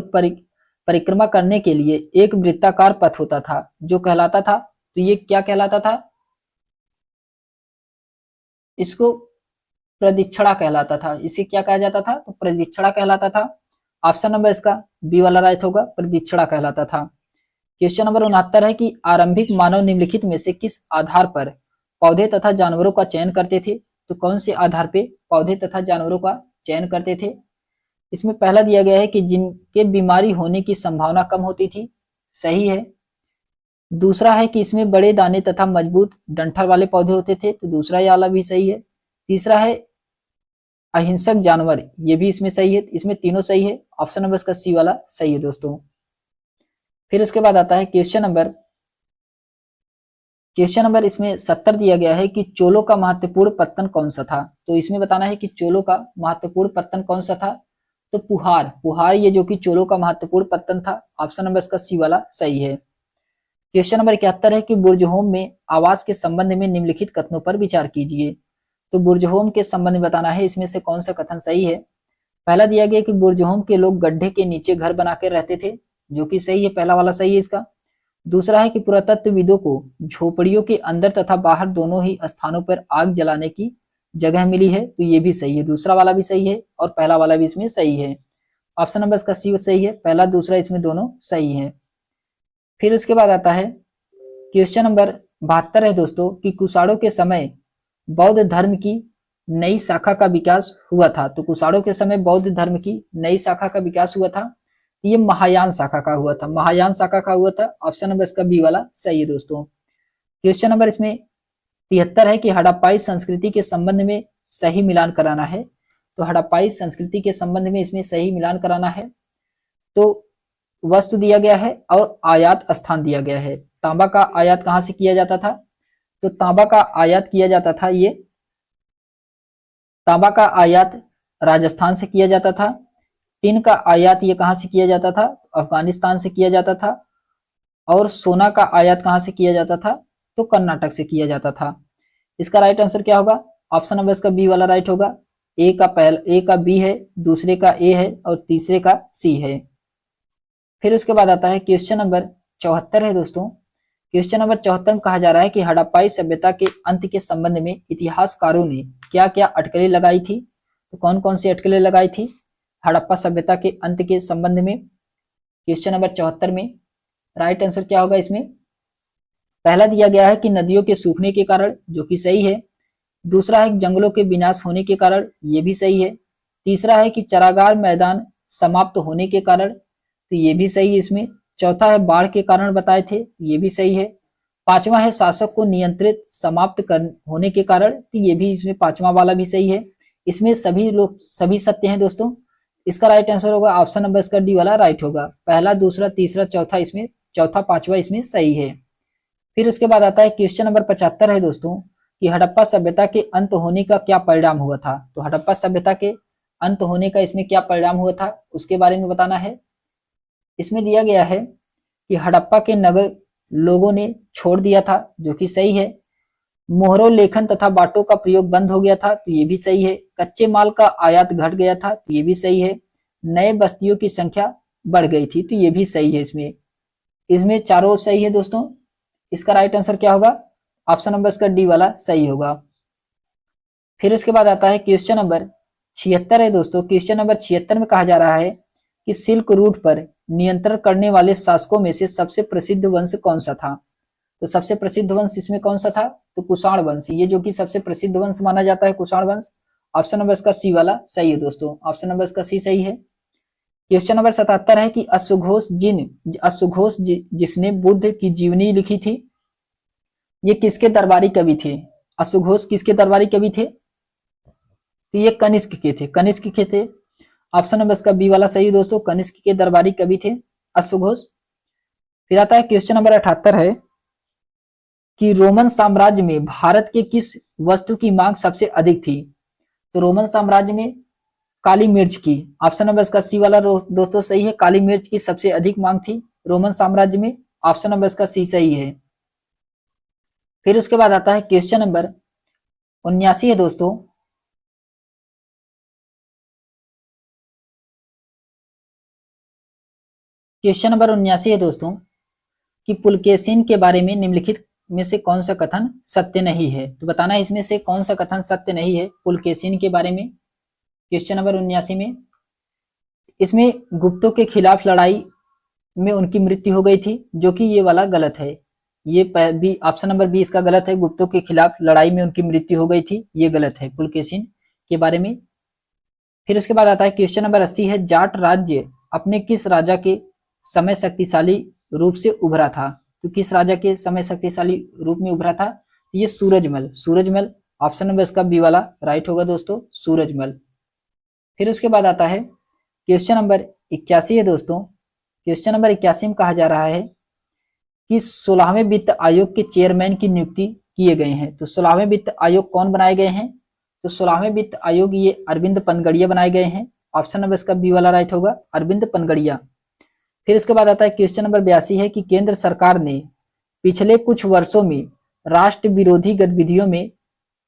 परिक्रमा करने के लिए एक वृत्ताकार पथ होता था, जो कहलाता था। तो ये क्या कहलाता था? इसको प्रदक्षिणा कहलाता था। इसे क्या कहा जाता था? तो प्रदक्षिणा कहलाता था। ऑप्शन नंबर इसका बी वाला राइट होगा, प्रदक्षिणा कहलाता था। क्वेश्चन नंबर 69 है कि आरंभिक मानव निम्नलिखित में से किस आधार पर पौधे तथा जानवरों का चयन करते थे। तो कौन से आधार पे पौधे तथा जानवरों का चयन करते थे? इसमें पहला दिया गया है कि जिनके बीमारी होने की संभावना कम होती थी, सही है। दूसरा है कि इसमें बड़े दाने तथा मजबूत डंठल वाले पौधे होते थे, तो दूसरा वाला भी सही है। तीसरा है अहिंसक जानवर, ये भी इसमें सही है। इसमें तीनों सही है। ऑप्शन नंबर इसका सी वाला सही है दोस्तों। फिर उसके बाद आता है क्वेश्चन नंबर इसमें 70 दिया गया है कि चोलों का महत्वपूर्ण पत्तन कौन सा था। तो इसमें बताना है कि चोलों का महत्वपूर्ण पत्तन कौन सा था। तो पुहार ये जो कि चोलों का महत्वपूर्ण पत्तन था। ऑप्शन नंबर इसका सी वाला सही है। क्वेश्चन नंबर 71 है कि बुर्जहोम में आवास के संबंध में निम्नलिखित कथनों पर विचार कीजिए। तो बुर्जहोम के संबंध में बताना है, इसमें से कौन सा कथन सही है। पहला दिया गया कि बुर्जहोम के लोग गड्ढे के नीचे घर बनाकर रहते थे, जो कि सही है, पहला वाला सही है इसका। दूसरा है कि पुरातत्वविदों को झोपड़ियों के अंदर तथा बाहर दोनों ही स्थानों पर आग जलाने की जगह मिली है, तो ये भी सही है, दूसरा वाला भी सही है और पहला वाला भी इसमें सही है। ऑप्शन नंबर इसका सी सही है, पहला दूसरा इसमें दोनों सही है। फिर उसके बाद आता है क्वेश्चन नंबर 72 है दोस्तों कि कुषाणों के समय बौद्ध धर्म की नई शाखा का विकास हुआ था। तो कुषाणों के समय बौद्ध धर्म की नई शाखा का विकास हुआ था, ये महायान शाखा का हुआ था, महायान शाखा का हुआ था। ऑप्शन नंबर इसका बी वाला सही है दोस्तों। क्वेश्चन नंबर इसमें 73 है कि हड़प्पाई संस्कृति के संबंध में सही मिलान कराना है। तो हड़प्पाई संस्कृति के संबंध में इसमें सही मिलान कराना है। तो वस्तु दिया गया है और आयात स्थान दिया गया है। तांबा का आयात कहां से किया जाता था? तो तांबा का आयात किया जाता था, ये तांबा का आयात राजस्थान से किया जाता था। टिन का आयात ये कहां से किया जाता था? अफगानिस्तान से किया जाता था। और सोना का आयात कहां से किया जाता था? तो कर्नाटक से किया जाता था। इसका राइट आंसर क्या होगा? ऑप्शन नंबर इसका बी वाला राइट होगा। ए का बी है, दूसरे का ए है और तीसरे का सी है। फिर उसके बाद आता है क्वेश्चन नंबर 74 है दोस्तों। क्वेश्चन नंबर 74 में कहा जा रहा है कि हड़प्पाई सभ्यता के अंत के संबंध में इतिहासकारों ने क्या क्या अटकलें लगाई थी। तो कौन कौन सी अटकलें लगाई थी हड़प्पा सभ्यता के अंत के संबंध में? क्वेश्चन नंबर 74 में राइट आंसर क्या होगा? इसमें पहला दिया गया है कि नदियों के सूखने के कारण, जो कि सही है। दूसरा है जंगलों के विनाश होने के कारण, ये भी सही है। तीसरा है कि चरागाह मैदान समाप्त होने के कारण, तो ये भी सही है इसमें। चौथा है बाढ़ के कारण बताए थे, ये भी सही है। पांचवा है शासक को नियंत्रित समाप्त होने के कारण, तो ये भी इसमें पांचवा वाला भी सही है। इसमें सभी सत्य हैं दोस्तों। इसका राइट आंसर होगा ऑप्शन नंबर इसका डी वाला राइट होगा। पहला, दूसरा, तीसरा, चौथा, इसमें चौथा पांचवा इसमें सही है। फिर उसके बाद आता है क्वेश्चन नंबर 75 है दोस्तों कि हड़प्पा सभ्यता के अंत होने का क्या परिणाम हुआ था। तो हड़प्पा सभ्यता के अंत होने का इसमें क्या परिणाम हुआ था उसके बारे में बताना है। इसमें दिया गया है कि हड़प्पा के नगर लोगों ने छोड़ दिया था, जो कि सही है। मोहरों लेखन तथा बाटों का प्रयोग बंद हो गया था, तो ये भी सही है। कच्चे माल का आयात घट गया था, तो ये भी सही है। नए बस्तियों की संख्या बढ़ गई थी, तो ये भी सही है। इसमें इसमें चारों सही है दोस्तों। इसका राइट आंसर क्या होगा? ऑप्शन नंबर इसका डी वाला सही होगा। फिर उसके बाद आता है क्वेश्चन नंबर 76 है दोस्तों। क्वेश्चन नंबर 76 में कहा जा रहा है कि सिल्क रूट पर नियंत्रण करने वाले शासकों में से सबसे प्रसिद्ध वंश कौन सा था। तो सबसे प्रसिद्ध वंश इसमें कौन सा था? तो कुषाण वंश, ये जो कि सबसे प्रसिद्ध वंश माना जाता है, कुषाण वंश। ऑप्शन नंबर इसका सी वाला सही है दोस्तों। ऑप्शन नंबर इसका सी सही है। क्वेश्चन नंबर 77 है कि अश्वघोष जिसने बुद्ध की जीवनी लिखी थी, ये किसके दरबारी कवि थे? अश्वघोष किसके दरबारी कवि थे? तो ये कनिष्क के थे, कनिष्क के थे। ऑप्शन नंबर इसका बी वाला सही दोस्तों, कनिष्क के दरबारी कवि थे अश्वघोष। फिर आता है क्वेश्चन नंबर 78 है कि रोमन साम्राज्य में भारत के किस वस्तु की मांग सबसे अधिक थी। तो रोमन साम्राज्य में काली मिर्च की, ऑप्शन नंबर इसका सी वाला दोस्तों सही है। काली मिर्च की सबसे अधिक मांग थी रोमन साम्राज्य में। ऑप्शन नंबर इसका सी सही है। फिर उसके बाद आता है क्वेश्चन नंबर 79 है दोस्तों। क्वेश्चन नंबर 79 है दोस्तों कि पुलकेशिन के बारे में निम्नलिखित में से कौन सा कथन सत्य नहीं है। तो बताना है इसमें से कौन सा कथन सत्य नहीं है पुलकेशिन के बारे में। क्वेश्चन नंबर 79 में इसमें गुप्तों के खिलाफ लड़ाई में उनकी मृत्यु हो गई थी, जो कि ये वाला गलत है। ये बी, ऑप्शन नंबर बी इसका गलत है। गुप्तों के खिलाफ लड़ाई में उनकी मृत्यु हो गई थी, ये गलत है पुलकेशिन के बारे में। फिर उसके बाद आता है क्वेश्चन नंबर 80 है जाट राज्य अपने किस राजा के समय शक्तिशाली रूप से उभरा था। तो किस राजा के समय शक्तिशाली रूप में उभरा था? ये सूरजमल, सूरजमल। ऑप्शन नंबर इसका बी वाला राइट होगा दोस्तों, सूरजमल। फिर उसके बाद आता है क्वेश्चन नंबर 81 है दोस्तों। क्वेश्चन नंबर 81 में कहा जा रहा है कि 16वें वित्त आयोग के चेयरमैन की नियुक्ति किए गए हैं। तो 16वें वित्त आयोग कौन बनाए गए हैं? तो 16वें वित्त आयोग ये अरविंद पनगड़िया बनाए गए हैं। ऑप्शन नंबर इसका बी वाला राइट होगा, अरविंद पनगड़िया। फिर इसके बाद आता है क्वेश्चन नंबर 82 है कि केंद्र सरकार ने पिछले कुछ वर्षों में राष्ट्र विरोधी गतिविधियों में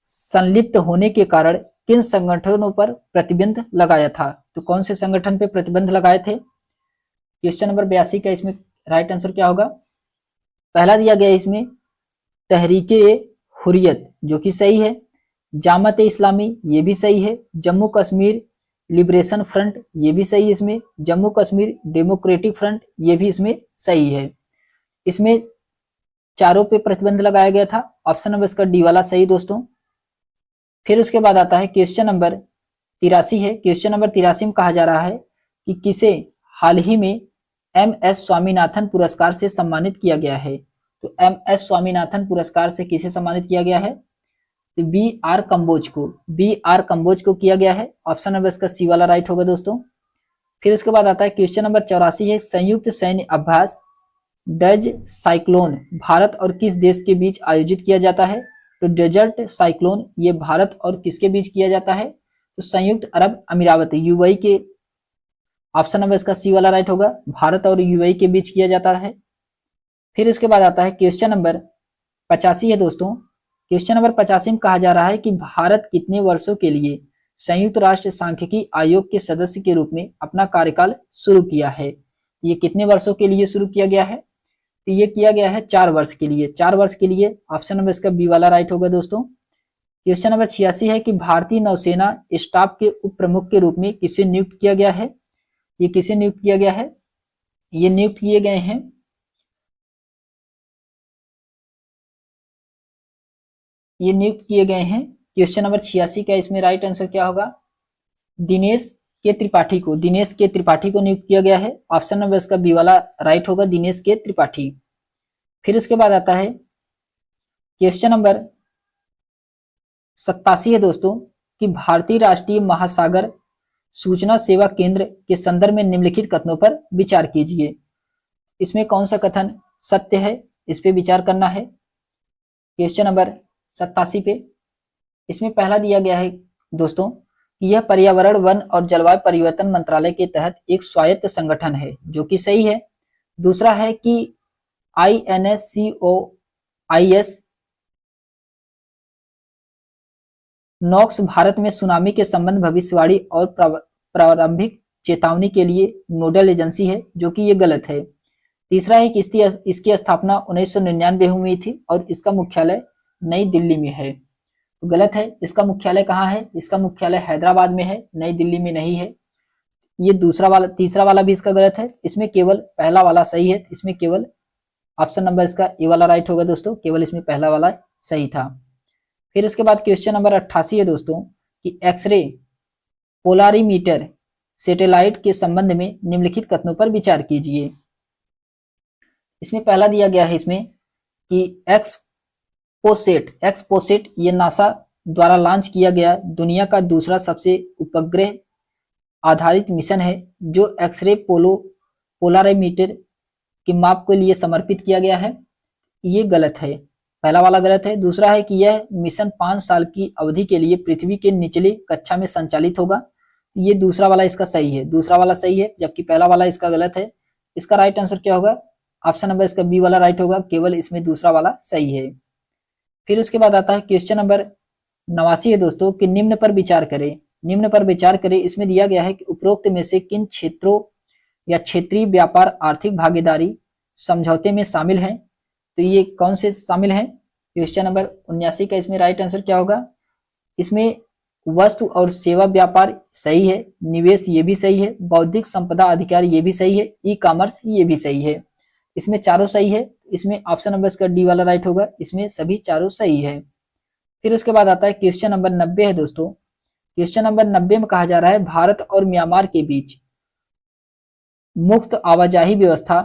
संलिप्त होने के कारण किन संगठनों पर प्रतिबंध लगाया था? तो कौन से संगठन पे प्रतिबंध लगाए थे? क्वेश्चन नंबर 82 का इसमें राइट आंसर क्या होगा? पहला दिया गया इसमें तहरीके हुर्रियत, जो कि सही है। जामत इस्लामी, ये भी सही है। जम्मू कश्मीर लिबरेशन फ्रंट, ये भी सही है इसमें। जम्मू कश्मीर डेमोक्रेटिक फ्रंट, ये भी इसमें सही है। इसमें चारों पे प्रतिबंध लगाया गया था। ऑप्शन नंबर इसका डी वाला सही दोस्तों। फिर उसके बाद आता है क्वेश्चन नंबर 83 है। क्वेश्चन नंबर 83 में कहा जा रहा है कि किसे हाल ही में MS स्वामीनाथन पुरस्कार से सम्मानित किया गया है? तो MS स्वामीनाथन पुरस्कार से किसे सम्मानित किया गया है? तो BR कंबोज को, BR कंबोज को किया गया है। ऑप्शन नंबर इसका सी वाला राइट होगा दोस्तों। फिर उसके बाद आता है क्वेश्चन नंबर 84 है। संयुक्त सैन्य अभ्यास डज साइक्लोन भारत और किस देश के बीच आयोजित किया जाता है? तो डेजर्ट साइक्लोन ये भारत और किसके बीच किया जाता है? तो संयुक्त अरब अमीरात UAE के। ऑप्शन नंबर इसका सी वाला राइट होगा, भारत और UAE के बीच किया जाता है। फिर इसके बाद आता है क्वेश्चन नंबर 85 है दोस्तों। क्वेश्चन नंबर 85 में कहा जा रहा है कि भारत कितने वर्षों के लिए संयुक्त राष्ट्र सांख्यिकी आयोग के सदस्य के रूप में अपना कार्यकाल शुरू किया है? ये कितने वर्षों के लिए शुरू किया गया है? तो ये किया गया है 4 वर्ष के लिए। 4 वर्ष के लिए ऑप्शन नंबर इसका बी वाला राइट होगा दोस्तों। क्वेश्चन नंबर 86 है कि भारतीय नौसेना स्टाफ के उप प्रमुख के रूप में किसे नियुक्त किया गया है? ये किसे नियुक्त किया गया है? ये नियुक्त किए गए हैं क्वेश्चन नंबर 86 का इसमें राइट आंसर क्या होगा? दिनेश के त्रिपाठी को, दिनेश के त्रिपाठी को नियुक्त किया गया है। ऑप्शन नंबर इसका बी वाला राइट होगा, दिनेश के त्रिपाठी। फिर उसके बाद आता है क्वेश्चन नंबर 87 है दोस्तों कि भारतीय राष्ट्रीय महासागर सूचना सेवा केंद्र के संदर्भ में निम्नलिखित कथनों पर विचार कीजिए। इसमें कौन सा कथन सत्य है, इस पे विचार करना है। क्वेश्चन नंबर 87 पे इसमें पहला दिया गया है दोस्तों कि यह पर्यावरण, वन और जलवायु परिवर्तन मंत्रालय के तहत एक स्वायत्त संगठन है, जो कि सही है। दूसरा है कि INSCOIS नॉक्स भारत में सुनामी के संबंध भविष्यवाणी और प्रारंभिक चेतावनी के लिए नोडल एजेंसी है, जो कि ये गलत है। तीसरा है कि इसकी स्थापना 1999 में हुई थी और इसका मुख्यालय नई दिल्ली में है, तो गलत है। इसका मुख्यालय कहाँ है? इसका मुख्यालय हैदराबाद में है, नई दिल्ली में नहीं है। ये दूसरा वाला, तीसरा वाला भी इसका गलत है। इसमें केवल पहला वाला सही है। इसमें केवल ऑप्शन नंबर इसका ए वाला राइट होगा दोस्तों, केवल इसमें पहला वाला सही था। फिर उसके बाद क्वेश्चन नंबर 88 है दोस्तों कि एक्सरे पोलारीमीटर सैटेलाइट के संबंध में निम्नलिखित कथनों पर विचार कीजिए। इसमें पहला दिया गया है इसमें कि एक्सपोसेट ये नासा द्वारा लॉन्च किया गया दुनिया का दूसरा सबसे उपग्रह आधारित मिशन है, जो एक्सरे पोलारीमीटर के माप के लिए समर्पित किया गया है। ये गलत है, पहला वाला गलत है। दूसरा है कि यह मिशन 5 साल की अवधि के लिए पृथ्वी के निचली कक्षा में संचालित होगा। ये दूसरा वाला इसका सही है, दूसरा वाला सही है, जबकि पहला वाला इसका गलत है। इसका राइट आंसर क्या होगा? ऑप्शन नंबर इसका बी वाला राइट होगा, केवल इसमें दूसरा वाला सही है। फिर उसके बाद आता है क्वेश्चन नंबर 89 है दोस्तों कि निम्न पर विचार करें। निम्न पर विचार करें, इसमें दिया गया है कि उपरोक्त में से किन क्षेत्रों या क्षेत्रीय व्यापार आर्थिक भागीदारी समझौते में शामिल हैं? तो ये कौन से शामिल हैं? क्वेश्चन नंबर 79 का इसमें राइट आंसर क्या होगा? इसमें वस्तु और सेवा व्यापार सही है, निवेश ये भी सही है, बौद्धिक संपदा अधिकार ये भी सही है, ई कॉमर्स ये भी सही है। इसमें चारों सही है। इसमें ऑप्शन नंबर इसका डी वाला राइट होगा, इसमें सभी चारों सही है। फिर उसके बाद आता है क्वेश्चन नंबर 90 है दोस्तों। क्वेश्चन नंबर 90 में कहा जा रहा है भारत और म्यांमार के बीच मुक्त आवाजाही व्यवस्था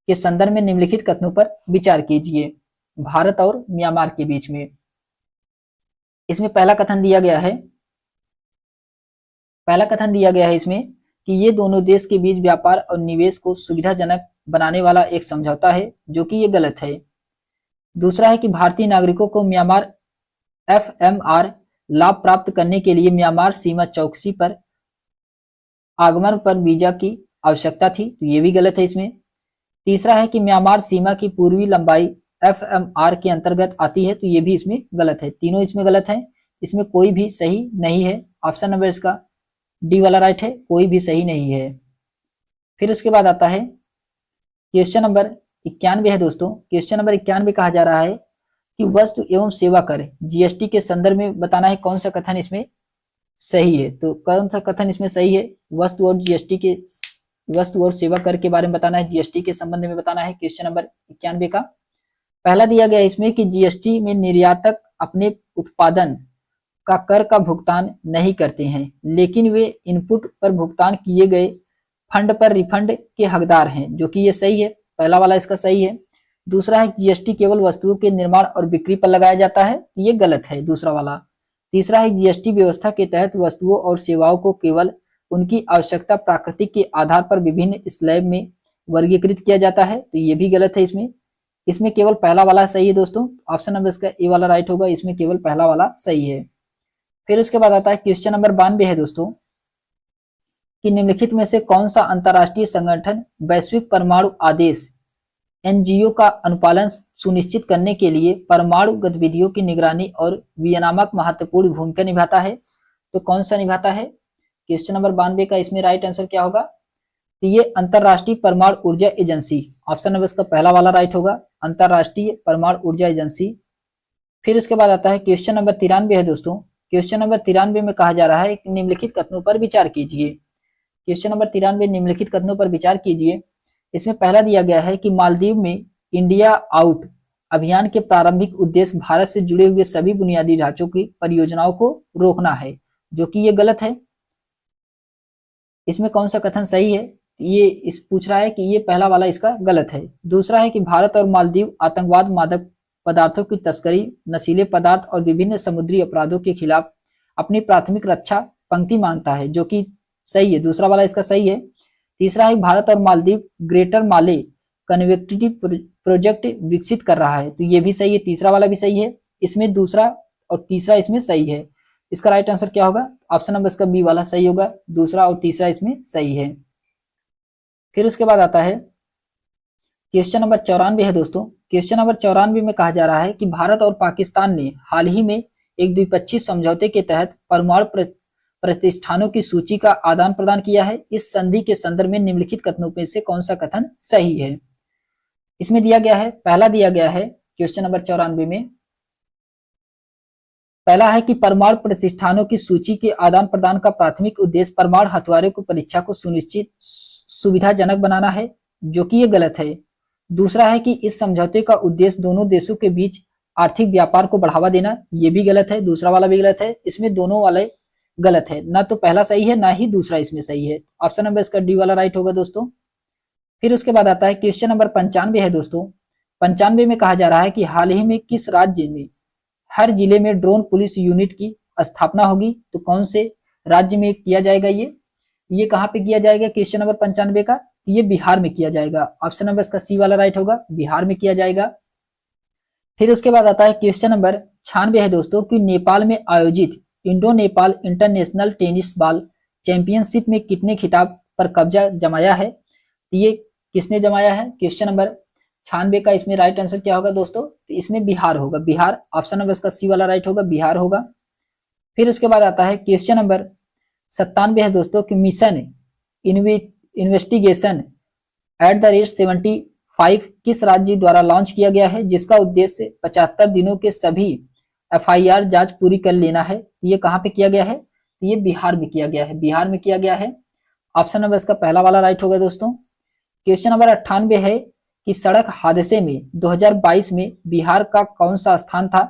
के संदर्भ में निम्नलिखित कथनों पर विचार कीजिए। भारत और म्यांमार के बीच में इसमें पहला कथन दिया गया है इसमें कि ये दोनों देश के बीच व्यापार और निवेश को सुविधाजनक बनाने वाला एक समझौता है, जो कि ये गलत है। दूसरा है कि भारतीय नागरिकों को म्यांमार FMR लाभ प्राप्त करने के लिए म्यांमार सीमा चौकसी पर आगमन पर वीजा की आवश्यकता थी, तो ये भी गलत है इसमें। तीसरा है कि म्यांमार सीमा की पूर्वी लंबाई FMR के अंतर्गत आती है, तो ये भी इसमें गलत है। तीनों इसमें गलत है, इसमें कोई भी सही नहीं है। ऑप्शन नंबर इसका डी वाला राइट है, कोई भी सही नहीं है। फिर उसके बाद आता है क्वेश्चन नंबर 91 है दोस्तों। क्वेश्चन नंबर 91 कहा जा रहा है कि वस्तु एवं सेवा कर जीएसटी के संदर्भ में बताना है कौन सा कथन इसमें सही है। तो कौन सा कथन इसमें सही है? वस्तु और सेवा कर के बारे में बताना है, जीएसटी के संबंध में बताना है। क्वेश्चन नंबर 91 का पहला दिया गया इसमें कि जीएसटी में निर्यातक अपने उत्पादन का कर का भुगतान नहीं करते हैं, लेकिन वे इनपुट पर भुगतान किए गए फंड पर रिफंड के हकदार हैं, जो कि ये सही है। पहला वाला इसका सही है। दूसरा है जीएसटी केवल वस्तुओं के निर्माण और बिक्री पर लगाया जाता है, ये गलत है दूसरा वाला। तीसरा है जीएसटी व्यवस्था के तहत वस्तुओं और सेवाओं को केवल उनकी आवश्यकता प्राकृतिक के आधार पर विभिन्न स्लैब में वर्गीकृत किया जाता है, तो ये भी गलत है। इसमें केवल पहला वाला सही है दोस्तों। ऑप्शन नंबर इसका ए वाला राइट होगा, इसमें केवल पहला वाला सही है। फिर उसके बाद आता है क्वेश्चन नंबर 92 है दोस्तों कि निम्नलिखित में से कौन सा अंतरराष्ट्रीय संगठन वैश्विक परमाणु आदेश एनजीओ का अनुपालन सुनिश्चित करने के लिए परमाणु गतिविधियों की निगरानी और विनियामक महत्वपूर्ण भूमिका निभाता है? तो कौन सा निभाता है? क्वेश्चन नंबर 92 का इसमें राइट आंसर क्या होगा? तो ये अंतरराष्ट्रीय परमाणु ऊर्जा एजेंसी, ऑप्शन नंबर इसका पहला वाला राइट होगा, अंतरराष्ट्रीय परमाणु ऊर्जा एजेंसी। फिर उसके बाद आता है क्वेश्चन नंबर 93 है दोस्तों। क्वेश्चन नंबर 93 में कहा जा रहा है कि निम्नलिखित कथनों पर विचार कीजिए। क्वेश्चन नंबर 93 निम्नलिखित कथनों पर विचार कीजिए। इसमें पहला दिया गया है कि मालदीव में इंडिया आउट अभियान के प्रारंभिक उद्देश्य भारत से जुड़े हुए सभी बुनियादी ढांचों की परियोजनाओं को रोकना है, जो कि ये गलत है। इसमें कौन सा कथन सही है? ये इस पूछ रहा है कि ये पहला वाला इसका गलत है। दूसरा है कि भारत और मालदीव आतंकवाद, मादक पदार्थों की तस्करी, नशीले पदार्थ और विभिन्न समुद्री अपराधों के खिलाफ अपनी प्राथमिक रक्षा पंक्ति मांगता है, जो कि सही है। दूसरा वाला इसका सही है। तीसरा है भारत और मालदीव ग्रेटर माले कनेक्टिविटी प्रोजेक्ट विकसित कर रहा है, तो ये भी सही है, तीसरा वाला भी सही है। इसमें दूसरा और तीसरा इसमें सही है। इसका राइट आंसर क्या होगा? ऑप्शन नंबर इसका बी वाला सही होगा, दूसरा और तीसरा इसमें सही है। फिर उसके बाद आता है क्वेश्चन नंबर 94 है दोस्तों। क्वेश्चन नंबर 94 में कहा जा रहा है कि भारत और पाकिस्तान ने हाल ही में एक द्विपक्षीय समझौते के तहत परमाणु प्रतिष्ठानों की सूची का आदान प्रदान किया है। इस संधि के संदर्भ में निम्नलिखित कथनों में से कौन सा कथन सही है? इसमें दिया गया है, पहला दिया गया है क्वेश्चन नंबर 94 में, पहला है कि परमाणु प्रतिष्ठानों की सूची के आदान प्रदान का प्राथमिक उद्देश्य परमाणु हथियारों की परीक्षा को सुनिश्चित सुविधाजनक बनाना है, जो कि ये गलत है। दूसरा है कि इस समझौते का उद्देश्य दोनों देशों के बीच आर्थिक व्यापार को बढ़ावा देना, ये भी गलत है, दूसरा वाला भी गलत है। इसमें दोनों वाले गलत है, ना तो पहला सही है ना ही दूसरा इसमें सही है। ऑप्शन नंबर इसका डी वाला राइट होगा दोस्तों। फिर उसके बाद आता है क्वेश्चन नंबर 95 है दोस्तों। 95 में कहा जा रहा है कि हाल ही में किस राज्य में हर जिले में ड्रोन पुलिस यूनिट की स्थापना होगी? तो कौन से राज्य में किया जाएगा? ये कहाँ पे किया जाएगा? क्वेश्चन नंबर 95 का ये बिहार में किया जाएगा। ऑप्शन नंबर इसका सी वाला राइट होगा, बिहार में किया जाएगा। फिर उसके बाद आता है क्वेश्चन नंबर 96 है दोस्तों कि नेपाल में आयोजित Indo Nepal international tennis ball championship में कितने खिताब पर कब्जा जमाया है? ये किसने जमाया है? क्वेश्चन नंबर 96 का इसमें राइट आंसर क्या होगा दोस्तों? तो इसमें बिहार होगा, बिहार। ऑप्शन नंबर इसका सी वाला राइट होगा, बिहार होगा। फिर उसके बाद आता है क्वेश्चन नंबर 97 है दोस्तों कि मिशन इन्वेस्टिगेशन @75 किस राज्य द्वारा लॉन्च किया गया है, जिसका उद्देश्य 75 दिनों के सभी FIR जांच पूरी कर लेना है? ये कहाँ पे किया गया है? ये बिहार में किया गया है, बिहार में किया गया है। ऑप्शन नंबर इसका पहला वाला राइट होगा दोस्तों। क्वेश्चन नंबर 98 है कि सड़क हादसे में 2022 में बिहार का कौन सा स्थान था?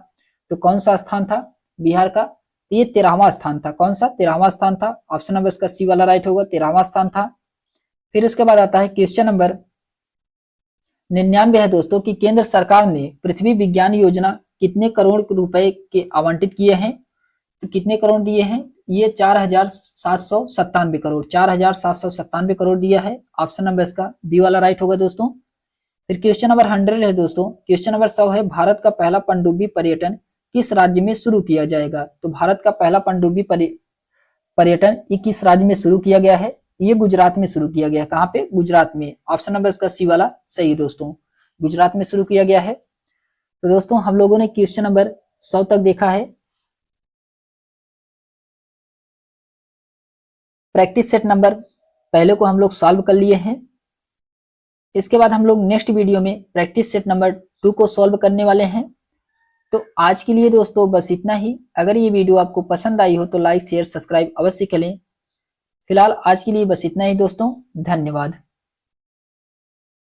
तो कौन सा स्थान था बिहार का? ये 13वां स्थान था। कौन सा? 13वां स्थान था। ऑप्शन नंबर इसका सी वाला राइट होगा, 13वां स्थान था। फिर उसके बाद आता है क्वेश्चन नंबर 99 है दोस्तों कि केंद्र सरकार ने पृथ्वी विज्ञान योजना कितने करोड़ रुपए के आवंटित किए हैं? तो कितने करोड़ दिए हैं? ये 4797 करोड़, 4797 करोड़ दिया है। ऑप्शन नंबर इसका बी वाला राइट होगा दोस्तों। फिर क्वेश्चन नंबर 100 है दोस्तों। क्वेश्चन नंबर 100 है भारत का पहला पनडुब्बी पर्यटन किस राज्य में शुरू किया जाएगा? तो भारत का पहला पनडुब्बी पर्यटन ये किस राज्य में शुरू किया गया है? ये गुजरात में शुरू किया गया है। कहाँ पे? गुजरात में। ऑप्शन नंबर इसका सी वाला सही दोस्तों, गुजरात में शुरू किया गया है। तो दोस्तों हम लोगों ने क्वेश्चन नंबर 100 तक देखा है। प्रैक्टिस सेट नंबर पहले को हम लोग सॉल्व कर लिए हैं। इसके बाद हम लोग नेक्स्ट वीडियो में प्रैक्टिस सेट नंबर 2 को सॉल्व करने वाले हैं। तो आज के लिए दोस्तों बस इतना ही। अगर ये वीडियो आपको पसंद आई हो तो लाइक शेयर सब्सक्राइब अवश्य करें। फिलहाल आज के लिए बस इतना ही दोस्तों, धन्यवाद।